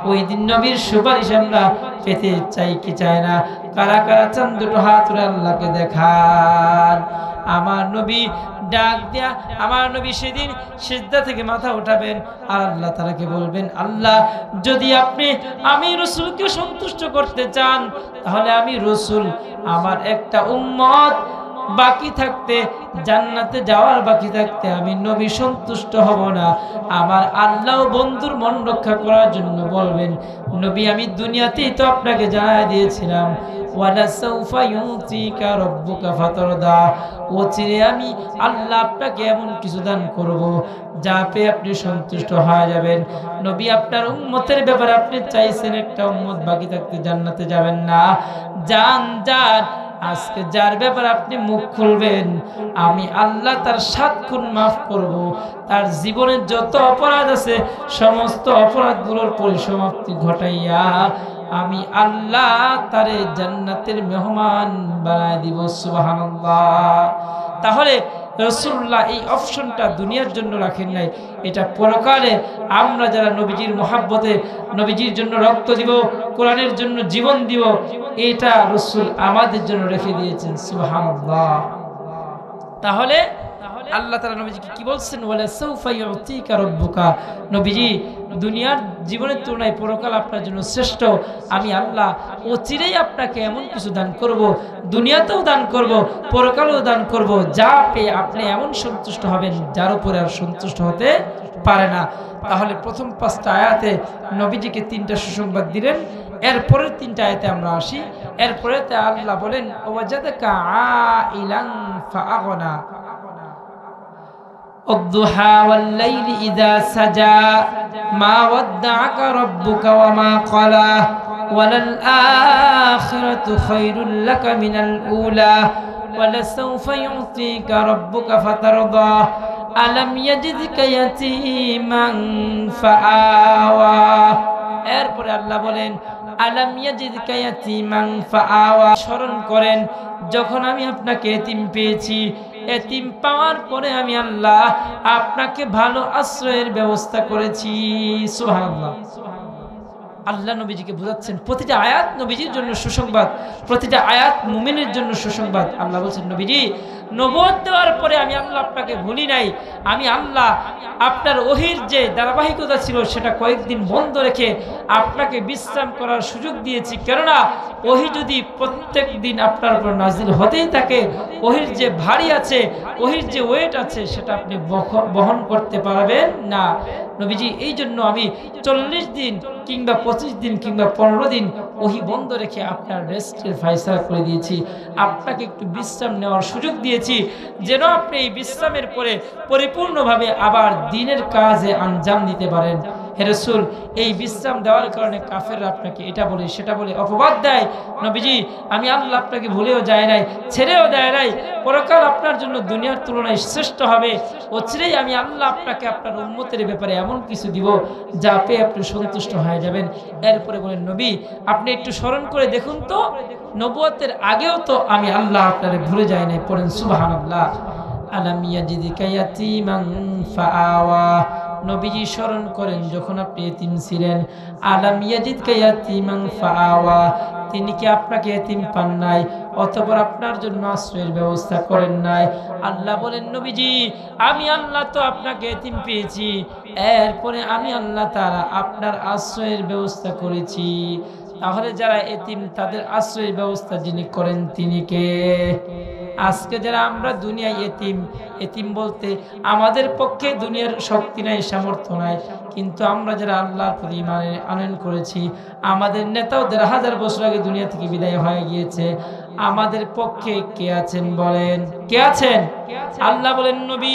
ওই দিন নবীর সুপারিশ আমরা পেতে চাই কি চাই না? কারা কারা চান দুটো হাত তুলে আল্লাহকে দেখান। আমার নবী ডাক দেয়া, আমার নবী সেদিন সিজদা থেকে মাথা উঠাবেন আর আল্লাহ তাআলাকে বলবেন, আল্লাহ যদি আপনি আমি রাসূলকে সন্তুষ্ট করতে চান তাহলে আমি রাসূল আমার একটা উম্মত বাকি থাকতে, জান্নাতে যাওয়ার বাকি থাকতে আমি নবী সন্তুষ্ট হব না। আমার আল্লাহ বন্ধুর মন রক্ষা করার জন্য বলবেন, নবী আমি দুনিয়াতেই তো আপনাকে জানাই দিয়েছিলাম ওয়ালা সাউফা ইউতিকা রাব্বুকা ফাতারদা, ওচিরে আমি আল্লাহ আপনাকে এমন কিছু দান করব যা পেয়ে আপনি সন্তুষ্ট হয়ে যাবেন। নবী আপনার উম্মতের ব্যাপারে আপনি চাইছেন একটা উম্মত বাকি থাকতে জান্নাতে যাবেন না। যান যান, আজকে যার ব্যাপারে আপনি মুখ খুলবেন আমি আল্লাহ তার 7 গুণ মাফ করব। তার জীবনে যত অপরাধ আছে সমস্ত অপরাধগুলোর পরিসমাপ্তি ঘটাইয়া আমি আল্লাহ তারে জান্নাতের মেহমান বানায় দিব। সুবহানাল্লাহ। তাহলে রাসূলুল্লাহ এই অপশনটা দুনিয়ার জন্য রাখেন নাই, এটা পরকালে আমরা যারা নবীজির মহব্বতে নবীজির জন্য রক্ত দিব, কোরআনের জন্য জীবন দিব, এটা রাসূল আমাদের জন্য রেখে দিয়েছেন। সুবহানাল্লাহ। তাহলে আল্লাহ তাআলা নবীজিকে কি বলছেন? ওয়ালা সাউফা ইউতিকা রাব্বুকা, নবীজি দুনিয়ার জীবনের তুলনায় পরকাল আপনার জন্য শ্রেষ্ঠ। আমি আল্লাহ অচিরেই আপনাকে এমন কিছু দান করব, দুনিয়াতেও দান করব, পরকালেও দান করব, যা পেয়ে আপনি এমন সন্তুষ্ট হবেন যার উপরে আর সন্তুষ্ট হতে পারে না। তাহলে প্রথম 5টা আয়াতে নবীজিকে 3টা সুসংবাদ দিলেন। এরপরের 3টা আয়াতে আমরা আসি। এরপরে আল্লাহ বলেন, ওয়াজাদাকা আইলান ফাআগনা الضحى والليل إذا سجى ما ودعك ربك وما قلى وللآخرة خير لك من الأولى ولسوف يعطيك ربك فترضى ألم يجدك يتيما فآوى। এরপরে আল্লাহ বলেন, আলাম ইয়াজিদকা ইয়াতীমান ফাআওয়া, স্মরণ করেন যখন আমি আপনাকে এতিম পেয়েছি, এতিম পাওয়ার পরে আমি আল্লাহ আপনাকে ভালো আশ্রয়ের ব্যবস্থা করেছি। সুবহানাল্লাহ। আল্লাহ নবীজিকে বোঝাচ্ছেন প্রতিটা আয়াত নবীজির জন্য সুসংবাদ, প্রতিটা আয়াত মুমিনের জন্য সুসংবাদ। আল্লাহ বলছেন, নবীজি নবুয়ত দেওয়ার পরে আমি আল্লাহ আপনাকে ভুলি নাই। আমি আল্লাহ আপনার ওহীর যে ধারাবাহিকতা ছিল সেটা কয়েকদিন বন্ধ রেখে আপনাকে বিশ্রাম করার সুযোগ দিয়েছি। কেননা ওহী যদি প্রত্যেক দিন আপনার উপর নাজিল হতেই থাকে, ওহীর যে ভারী আছে, ওহীর যে ওয়েট আছে সেটা আপনি বহন করতে পারবেন না। নবীজি এই জন্য আমি 40 দিন কিংবা 25 দিন কিংবা 15 দিন ওহী বন্ধ রেখে আপনার রেস্টের ফয়সালা করে দিয়েছি, আপনাকে একটু বিশ্রাম নেওয়ার সুযোগ দিয়েছি, যেন আপনি এই বিশ্রামের পরে পরিপূর্ণভাবে আবার দিনের কাজে আঞ্জাম দিতে পারেন। হে রাসূল, এই বিশ্রাম দেওয়ার কারণে কাফেররা আপনাকে এটা বলে সেটা বলে অপবাদ দেয়। নবীজি, আমি আল্লাহ আপনাকে ভুলেও যায় নাই, ছেড়েও দেয় নাই। পরকাল আপনার জন্য দুনিয়ার তুলনায় শ্রেষ্ঠ হবে। অচিরেই আমি আল্লাহ আপনাকে আপনার উম্মতের ব্যাপারে এমন কিছু দিব যা পেয়ে আপনি সন্তুষ্ট হয়ে যাবেন। এরপরে বলেন, নবী আপনি একটু স্মরণ করে দেখুন তো, নবুয়তের আগেও তো আমি আল্লাহ আপনারে ভুলে যাই নাই। পড়েন সুবহানাল্লাহ। আলাম ইয়াজিদিকা ইয়াতীমান ফাআওয়া। নবীজি স্মরণ করেন যখন আপনি এতিম ছিলেন। আলাম ইয়াজিদকা ইয়াতীমান ফাআওয়া, তিনি কি আপনাকে এতিম পান নাই, অতঃপর আপনার জন্য আশ্রয়ের ব্যবস্থা করেন নাই? আল্লাহ বলেন, নবীজি আমি আল্লাহ তো আপনাকে এতিম পেয়েছি, এরপরে আমি আল্লাহ তাআলা আপনার আশ্রয়ের ব্যবস্থা করেছি। তাহলে যারা এতিম তাদের আশ্রয়ের ব্যবস্থা যিনি করেন তিনি কে? আজকে যারা আমরা দুনিয়ায় এতিম, এতিম বলতে আমাদের পক্ষে দুনিয়ার শক্তি নাই, সামর্থ্য নাই, কিন্তু আমরা যারা আল্লাহর প্রতি ঈমান আনয়ন করেছি, আমাদের নেতাও ১,৫০০ বছর আগে দুনিয়া থেকে বিদায় হয়ে গিয়েছে, আমাদের পক্ষে কে আছেন বলেন? কে আছেন? আল্লাহ বলেন, নবী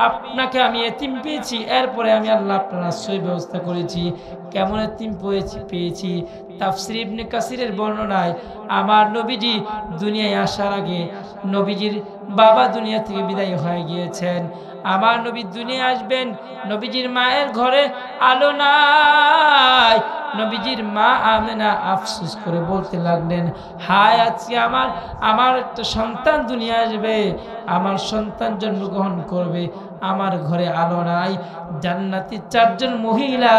আপনাকে আমি এতিম পেয়েছি, এরপরে আমি আল্লাহ আপনার আশ্রয় ব্যবস্থা করেছি। কেমন এতিম পেয়েছি? তাফসীর ইবনে কাসিরের বর্ণনায় আমার নবীজি দুনিয়ায় আসার আগে নবীজির বাবা দুনিয়া থেকে বিদায় হয়ে গিয়েছেন। আমার নবী দুনিয়ায় আসবেন, নবীজির মায়ের ঘরে আলো নাই। নবীজির মা আমেনা আফসোস করে বলতে লাগলেন, হায় আজকে আমার একটা সন্তান দুনিয়া আসবে, আমার সন্তান জন্মগ্রহণ করবে, আমার ঘরে আলো নাই। জান্নাতি 4 জন মহিলা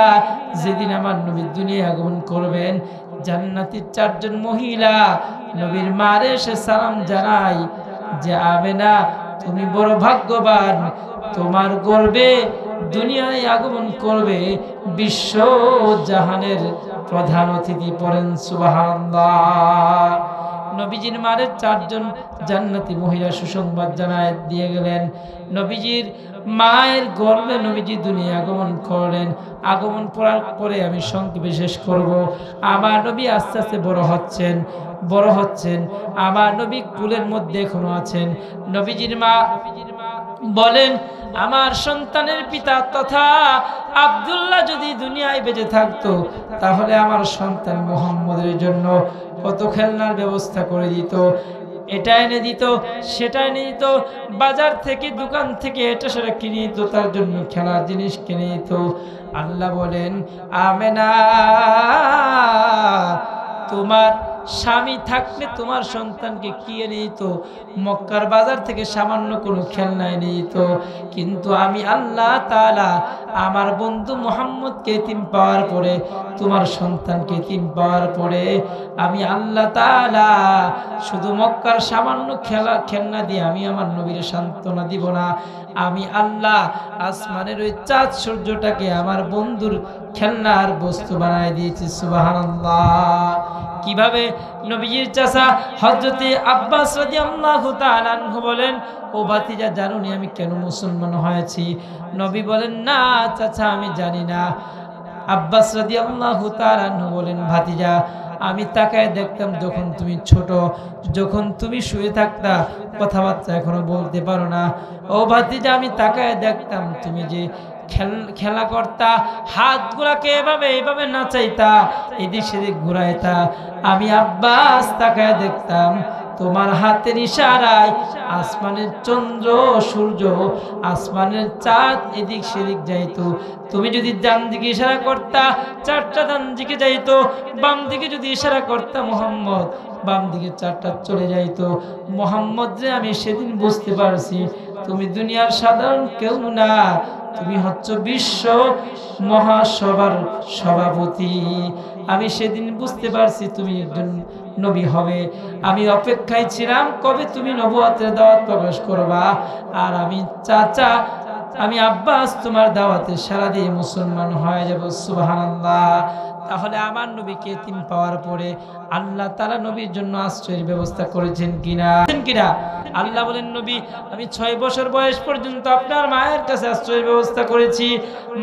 যেদিন আমার নবী দুনিয়ায় আগমন করবেন, জান্নাতি 4 জন মহিলা নবীর মারে এসে সালাম জানাই যে আমেনা তুমি বড় ভাগ্যবান, তোমার গর্বে দুনিয়ায় আগমন করবে বিশ্ব জাহানের প্রধান অতিথি। পড়েন সুবহানাল্লাহ। নবীজির মারে 4 জন জান্নাতি মহিলা সুসংবাদ জানায় দিয়ে গেলেন। নবীজির মায়ের গর্ভে নবীজি দুনিয়া আগমন করলেন। আগমন করার পরে আমি সংক্ষেপে শেষ করব। আমার নবী আস্তে আস্তে বড় হচ্ছেন। আমার নবী কুলের মধ্যে এখনো আছেন। নবীজির মা বলেন, আমার সন্তানের পিতা তথা আব্দুল্লাহ যদি দুনিয়ায় বেঁচে থাকতো, তাহলে আমার সন্তান মুহাম্মদের জন্য কত খেলনার ব্যবস্থা করে দিত, এটা এনে দিত, সেটা এনে দিত, বাজার থেকে দোকান থেকে এটা সেটা কিনে দিত, তার জন্য খেলার জিনিস কিনে দিত। আল্লাহ বলেন, আমেনা তোমার স্বামী থাকলে তোমার সন্তানকে কি এনে দিত? মক্কার বাজার থেকে সামান্য কোনো খেলনা এনে দিত। কিন্তু আমি আল্লাহ তাআলা আমার বন্ধু মুহাম্মদকে এতিম পাওয়ার পরে, তোমার সন্তানকে এতিম পাওয়ার পরে আমি আল্লাহ তাআলা শুধু মক্কার সামান্য খেলনা দিয়ে আমি আমার নবীর সান্ত্বনা দিব না, আমি আল্লাহ আসমানের ওই চাঁদ সূর্যটাকে আমার বন্ধুর খেলনার বস্তু বানায় দিয়েছি। সুবহানাল্লাহ। কিভাবে? নবীজির চাচা হযরতে আব্বাস রাদিয়াল্লাহু তাআলা আনহু বলেন, ও ভাতিজা জানুনি আমি কেন মুসলমান হয়েছি? নবী বলেন, না চাচা আমি জানি না। আব্বাস রাদিয়াল্লাহু তাআলা আনহু বলেন, ভাতিজা আমি তাকায় দেখতাম যখন তুমি ছোট, যখন তুমি শুয়ে থাকতা, কথাবার্তা এখনো বলতে পারো না। ও ভাতিজা আমি তাকায় দেখতাম তুমি যে খেলা করতা, হাতগুলাকে এভাবে নাচাইতা, এদিক সেদিক ঘুরাইতা। আমি আব্বাস তাকায় দেখতাম তোমার হাতের ইশারায় আসমানের চন্দ্র সূর্য, আসমানের চাঁদ এদিক সেদিক যাইতো। তুমি যদি ডান দিকে ইশারা করতা, চারটা ডান দিকে যাইতো, বাম দিকে যদি ইশারা করতা মুহাম্মদ, বাম দিকে চারটা চলে যাইতো। মুহাম্মদ যে আমি সেদিন বুঝতে পারছি তুমি দুনিয়ার সাধারণ কেউ না, তুমি হচ্ছ বিশ্ব মহাসভার সভাপতি। আমি সেদিন বুঝতে পারছি তুমি একজন নবী হবে। আমি অপেক্ষায় ছিলাম কবে তুমি নবুয়তের দাওয়াত প্রকাশ করবা, আর আমি চাচা, আমি আব্বাস তোমার দাওয়াতে সারা দিয়ে মুসলমান হয়ে যাব। সুবহানাল্লাহ। তাহলে আমার নবীকে এতিম পাওয়ার পরে আল্লাহ তাআলা নবীর জন্য আশ্রয়ের ব্যবস্থা করেছেন কিনা? আল্লাহ বলেন, নবী আমি 6 বছর বয়স পর্যন্ত আপনার মায়ের কাছে আশ্রয়ের ব্যবস্থা করেছি।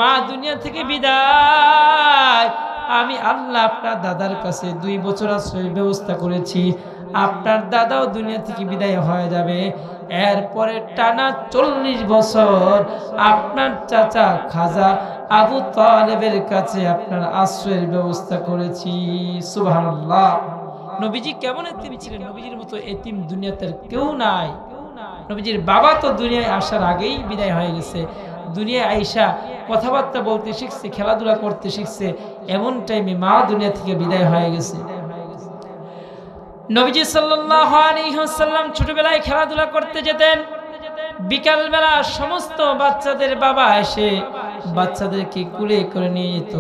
মা দুনিয়া থেকে বিদায়, আমি আল্লাহ আপনার দাদার কাছে 2 বছর আশ্রয়ের ব্যবস্থা করেছি। আপনার দাদাও দুনিয়া থেকে বিদায় হয়ে যাবে। এরপরে টানা 40 বছর আপনার চাচা খাজা আবু তালেবের কাছে আপনার আশ্রয়ের ব্যবস্থা করেছি। সুবহানাল্লাহ। নবীজি কেমন এতিম ছিলেন? নবীজির মতো এতিম দুনিয়াতে কেউ নাই। নবীজির বাবা তো দুনিয়ায় আসার আগেই বিদায় হয়ে গেছে। দুনিয়ায় আইসা কথাবার্তা বলতে শিখছে, খেলাধুলা করতে শিখছে, এমন টাইমে মা দুনিয়া থেকে বিদায় হয়ে গেছে। নবীজি সাল্লাল্লাহু আলাইহি ওয়াসাল্লাম ছোটবেলায় খেলাধুলা করতে যেতেন। বিকালবেলা সমস্ত বাচ্চাদের বাবা এসে বাচ্চাদেরকে কুলে করে নিয়ে যেত।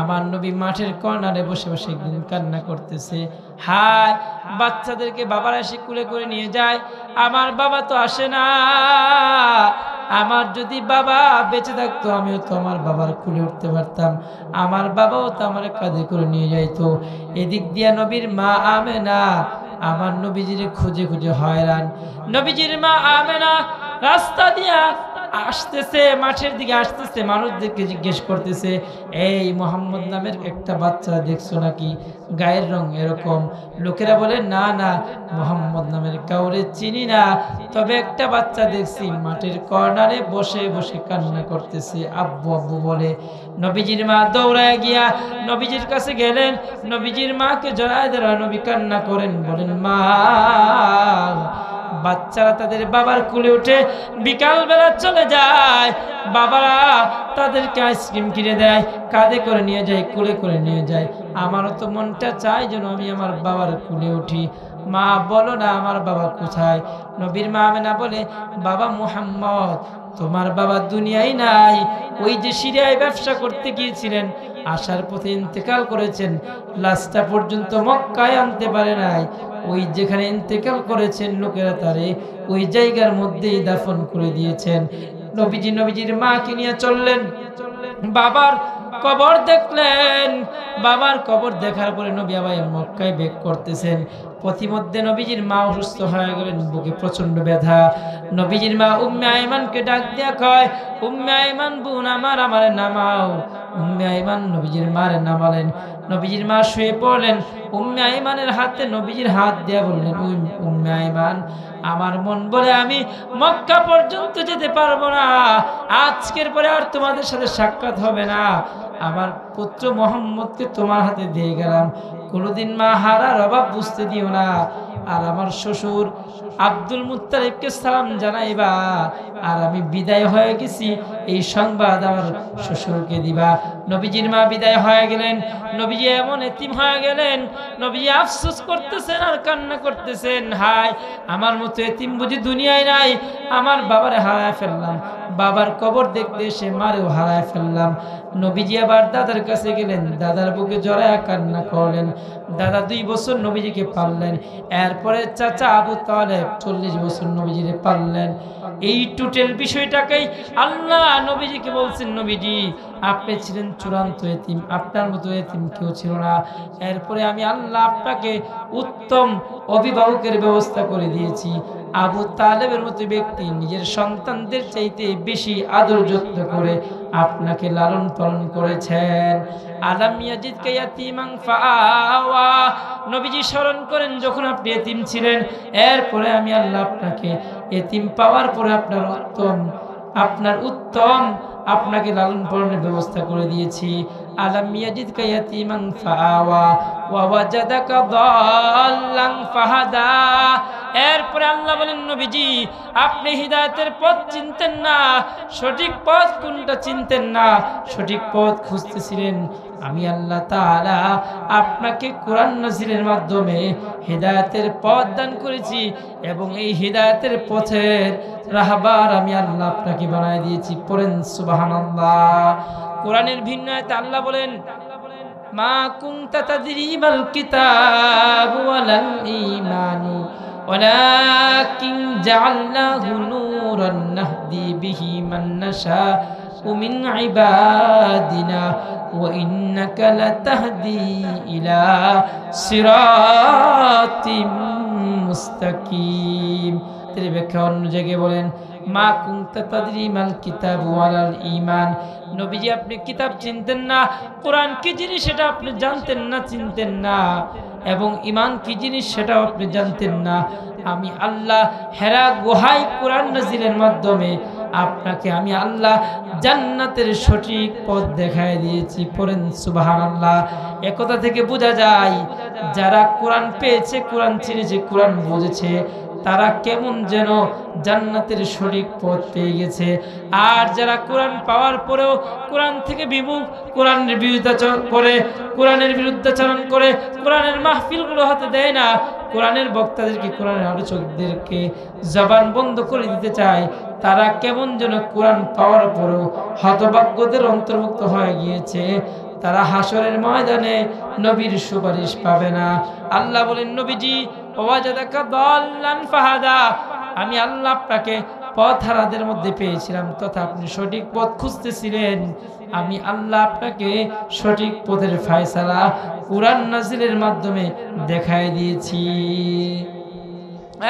আমার নবী মাঠের কর্নারে বসে বসে একদিন কান্না করতেছে। হায়, বাচ্চাদেরকে বাবারা এসে কুলে করে নিয়ে যায়, আমার বাবা তো আসে না। আমার যদি বাবা বেঁচে থাকতো আমিও তো আমার বাবার কুলে উঠতে পারতাম, আমার বাবাও তো আমার কাঁধে করে নিয়ে যাইতো। এদিক দিয়া নবীর মা আমেনা আমার নবীজির খুঁজে খুঁজে হয়রান। নবীজির মা আমেনা রাস্তা দিয়া আসতেছে, মাঠের দিকে আসতেছে, মানুষদেরকে জিজ্ঞেস করতেছে, এই মোহাম্মদ নামের একটা বাচ্চা দেখছো নাকি? গায়ের রং এরকম। লোকেরা বলে, না না, মোহাম্মদ নামের কাউরে চিনি না, তবে একটা বাচ্চা দেখছি মাঠের কর্নারে বসে বসে কান্না করতেছে, আব্বু আব্বু বলে। নবীজির মা দৌড়ায় গিয়া নবীজির কাছে গেলেন, নবীজির মাকে জড়ায় ধরা নবী কান্না করেন, বলেন, মা। বাচ্চারা তাদের বাবার কুলে উঠে বিকালবেলা চলে যায়, বাবারা তাদেরকে আইসক্রিম কিনে দেয়, কাঁধে করে নিয়ে যায়, কুলে করে নিয়ে যায়। আমারও তো মনটা চায় যেন আমি আমার বাবার কুলে উঠি। মা বলো না আমার বাবা কোথায়? নবীর মা আমেনা বলে, বাবা মুহাম্মদ, তোমার বাবা দুনিয়ায় নাই, ওই যে সিরিয়ায় ব্যবসা করতে গিয়েছিলেন, আসার পথে ইন্তেকাল করেছেন, লাশটা পর্যন্ত মক্কায় আনতে পারে নাই। ওই যেখানে ইন্তেকাল করেছেন লোকেরা তারে ওই জায়গার মধ্যেই দাফন করে দিয়েছেন। নবীজি নবীজির মাকে নিয়ে চললেন, বাবার কবর দেখলেন। বাবার কবর দেখার পরে নবী আবার মক্কায় বেক করতেছেন। পথিমধ্যে নবীজির মা অসুস্থ হয়ে গেলেন, বুকে প্রচন্ড ব্যথা। নবীজির মা উম্মে আইমানকে ডাক দিয়া কয়, উম্মে আইমান বোন আমার, আমারে নামাও। উম্মে আইমান নবীজির মারে নামালেন। নবীজির মা শুয়ে পড়লেন, উম্মে আইমানের হাতে নবীজির হাত দিয়া বললেন, উম্মে আইমান, আমার মন বলে আমি মক্কা পর্যন্ত যেতে পারবো না, আজকের পরে আর তোমাদের সাথে সাক্ষাৎ হবে না। আমার পুত্র মোহাম্মদকে তোমার হাতে দিয়ে গেলাম, কোনোদিন মা হারার অভাব বুঝতে দিও না। আর আমার শ্বশুর আব্দুল মুত্তালিবকে সালাম জানাইবা, আর আমি বিদায় হয়ে গেছি এই সংবাদ আমার শ্বশুরকে দিবা। নবীজির মা বিদায় হয়ে গেলেন। নবীজি এমন এতিম হয়ে গেলেন, নবীজি আফসোস করতেছেন আর কান্না করতেছেন, হায় আমার মতো এতিম বুঝি দুনিয়ায় নাই, আমার বাবারে হারায় ফেললাম, বাবার কবর দেখতে এসে মারেও হারায় ফেললাম। নবীজি আবার দাদার কাছে গেলেন, দাদার বুকে জড়ায় কান্না করলেন। দাদা 2 বছর নবীজিকে পাললেন। এরপরে চাচা আবু তালেব 40 বছর নবীজিকে পাললেন। এই টোটাল বিষয়টাকেই আল্লাহ নবীজিকে বলছেন, নবীজি আপনি ছিলেন চূড়ান্ত এতিম, আপনার মতো এতিম কেউ ছিল না। এরপরে আমি আল্লাহ আপনাকে উত্তম অভিভাবকের ব্যবস্থা করে দিয়েছি। আবু তালেবের মতো ব্যক্তি নিজের সন্তানদের চাইতে বেশি আদর যত্ন করে আপনাকে লালন পালন করেছেন। আলাম ইয়াজিদকা ইয়াতীমান ফাআওয়া, নবীজি স্মরণ করেন যখন আপনি এতিম ছিলেন, এরপরে আমি আল্লাহ আপনাকে এতিম পাওয়ার পরে আপনার উত্তম আপনাকে লালন পালনের ব্যবস্থা করে দিয়েছি। আলাম ইয়াজিদকা ইয়াতীমান ফাআওয়া ওয়া ওয়াজাদাকা দাল্লান ফাহাদা। এরপরে আল্লাহ বলেন, নবীজি আপনি হিদায়াতের পথ চিনতেন না, সঠিক পথ কোনটা চিনতেন না, সঠিক পথ খুঁজতেছিলেন। আমি আল্লাহ তাআলা আপনাকে কোরআন নাযিলের মাধ্যমে হিদায়াতের পথ দান করেছি এবং এই হিদায়াতের পথের রাহবার আমি আল্লাহ আপনাকে বানায় দিয়েছি। পড়েন সুবহানাল্লাহ। কোরআনের ভিন্ন আয়াতে আল্লাহ বলেন, মা কুনতা তাদরি মাল কিতাবু ওয়ালাল ঈমানু ওয়ালাকিন জাআলনাহু নূরান নাহদি বিহি মান নাশাউ মিন ইবাদিনা ওয়া ইন্নাকা লাতাহদি ইলা সিরাতিম মুস্তাকিম। এর ব্যাখ্যা অন্য জায়গায় বলেন, মা কুনতা তাদরি মাল কিতাব ওয়ালাল ঈমান, নবীজি আপনি কিতাব চিনতেন না, কোরআন কি জিনিস সেটা আপনি জানতেন না, চিনতেন না, এবং ঈমান কি জিনিস সেটাও আপনি জানতেন না। আমি আল্লাহ হেরা গুহায় কোরআন নাযিলের মাধ্যমে আপনাকে আমি আল্লাহ জান্নাতের সঠিক পথ দেখায় দিয়েছি। পড়েন সুবহানাল্লাহ। একথা থেকে বোঝা যায় যারা কোরআন পেয়েছে, কোরআন চিনেছে, কোরআন বুঝেছে, তারা কেমন যেন জান্নাতের সঠিক পথ পেয়ে গেছে। আর যারা কোরআন পাওয়ার পরেও কোরআন থেকে বিমুখ, কোরআনের বিরুদ্ধাচরণ করে, কোরআনের বিরুদ্ধাচরণ করে, কোরআনের মাহফিলগুলো হতে দেয় না, কোরআনের বক্তাদেরকে, কোরআনের আলোচকদেরকে জবান বন্ধ করে দিতে চায়, তারা কেমন যেন কোরআন পাওয়ার পরেও হতভাগ্যদের অন্তর্ভুক্ত হয়ে গিয়েছে। তারা হাসরের ময়দানে নবীর সুপারিশ পাবে না। আল্লাহ বলেন, নবীজি ওয়াজাদাকা দাল্লান ফাহাদা, আমি আল্লাহ আপনাকে পথহারাদের মধ্যে পেয়েছিলাম, তথা আপনি সঠিক পথ খুঁজতেছিলেন, আমি আল্লাহ আপনাকে সঠিক পথের ফয়সালা কুরআন নাজিলের মাধ্যমে দেখায় দিয়েছি।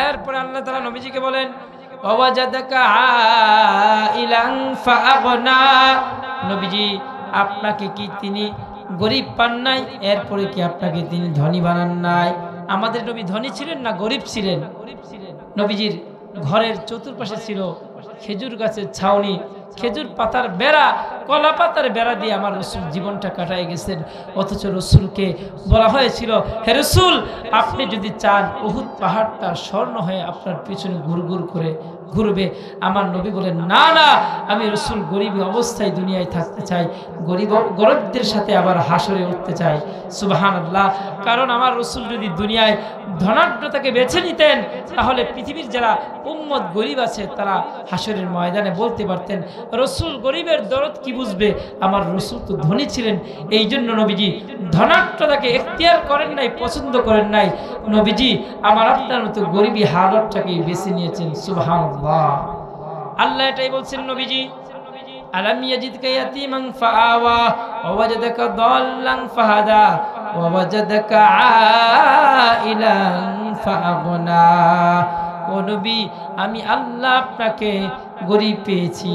এরপর আল্লাহ তাআলা নবীজিকে বলেন, ওয়াজাদাকা আইলান ফাআগনা, নবীজি আপনাকে কি তিনি গরিব পান নাই? এরপরে কি আপনাকে তিনি ধনী বানান নাই? আমাদের নবী ধনী ছিলেন না গরিব ছিলেন? নবীজির ঘরের চতুর্পাশে ছিল খেজুর গাছের ছাউনি, খেজুর পাতার বেড়া, কলা পাতার বেড়া দিয়ে আমার রসুল জীবনটা কাটায় গেছেন। অথচ রসুলকে বলা হয়েছিল, হে রসুল, আপনি যদি চান উহুদ পাহাড়টা স্বর্ণ হয়ে আপনার পিছনে ঘুরঘুর করে ঘুরবে। আমার নবী বলেন, না না, আমি রসুল গরিব অবস্থায় দুনিয়ায় থাকতে চাই, গরিবদের সাথে আবার হাসরে উঠতে চাই। সুবহানাল্লাহ। কারণ আমার রসুল যদি দুনিয়ায় ধনাঢ্যতাকে বেছে নিতেন, তাহলে পৃথিবীর যারা উম্মত গরিব আছে তারা হাসরের ময়দানে বলতে পারতেন, রসুল গরিবের দরদ কি বুঝবে, আমার রসুল তো ধনী ছিলেন। এই জন্য নবীজি ধনাঢ্যতাকে এখতিয়ার করেন নাই, পছন্দ করেন নাই। নবীজি আমার আপনার মতো গরিবী হালতটাকে বেছে নিয়েছেন। সুবহানাল্লাহ। আল্লাহ এটাই বলছেন, নবীজি আলাম ইয়াজিদকা ইয়াতীমান ফাআওয়া ওয়া ওয়াজাদাকা দাল্লান ফাহাদা ওয়া ওয়াজাদাকা আইলান ফাআগনা। ও নবী, আমি আল্লাহ আপনাকে গরিব পেয়েছি,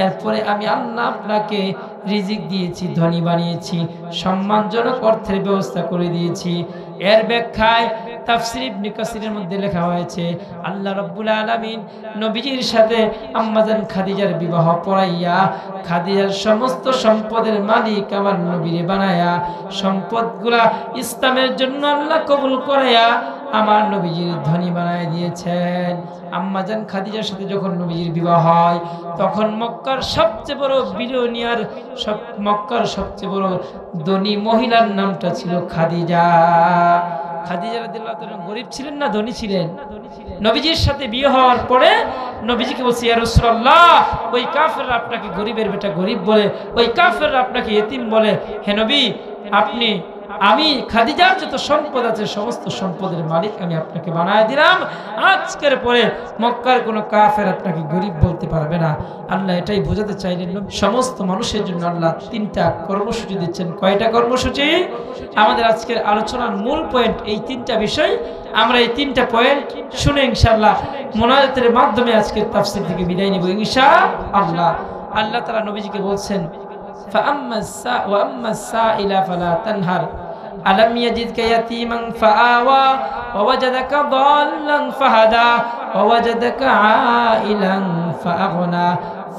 এরপরে আমি আল্লাহ আপনাকে রিজিক দিয়েছি, ধনী বানিয়েছি, সম্মানজনক অর্থের ব্যবস্থা করে দিয়েছি। এর ব্যাখ্যায় তাফসীর ইবনে কাসিরের মধ্যে লেখা হয়েছে, আল্লাহ রাব্বুল আলামিন নবীজির সাথে আম্মাজান খাদিজার বিবাহ পড়াইয়া খাদিজার সমস্ত সম্পদের মালিক আমার নবীরে বানায়া, সম্পদগুলা ইসলামের জন্য আল্লাহ কবুল করাইয়া আমার নবীজির ধনী বানায় দিয়েছেন। আম্মাজান খাদিজার সাথে যখন নবীজির বিবাহ হয়, তখন মক্কার সবচেয়ে বড় বিলিয়নিয়ার, মক্কার সবচেয়ে বড় ধনী মহিলার নামটা ছিল খাদিজা। খাদিজা রাদিয়াল্লাহু তাআলা গরিব ছিলেন না ধনী ছিলেন? নবীজির সাথে বিয়ে হওয়ার পরে নবীজিকে বলছে, ইয়া রাসূলুল্লাহ, ওই কাফেররা আপনাকে গরিবের বেটা গরিব বলে, ওই কাফেররা আপনাকে ইতিম বলে। হে নবী, আমি খাদিজার যত সম্পদ আছে সমস্ত সম্পদের মালিক আমি আপনাকে বানায় দিলাম। আজকের পরে মক্কার কোনো কাফের আপনাকে গরিব বলতে পারবে না। আল্লাহ এটাই বোঝাতে চাইলেন, সমস্ত মানুষের জন্য আল্লাহ 3টা কর্মসূচি দিচ্ছেন। কয়টা কর্মসূচি? আমাদের আজকের আলোচনার মূল পয়েন্ট এই 3টা বিষয়। আমরা এই 3টা পয়েন্ট শুনে ইনশাআল্লাহ মুনাজাতের মাধ্যমে আজকের তাফসীর থেকে বিদায় নিব ইনশাআল্লাহ। আল্লাহ তাআলা নবীজিকে বলছেন, فأما السائل فلا تنهر ألم يجدك يتيما فآوى ووجدك ضالا فهدى ووجدك عائلا فأغنى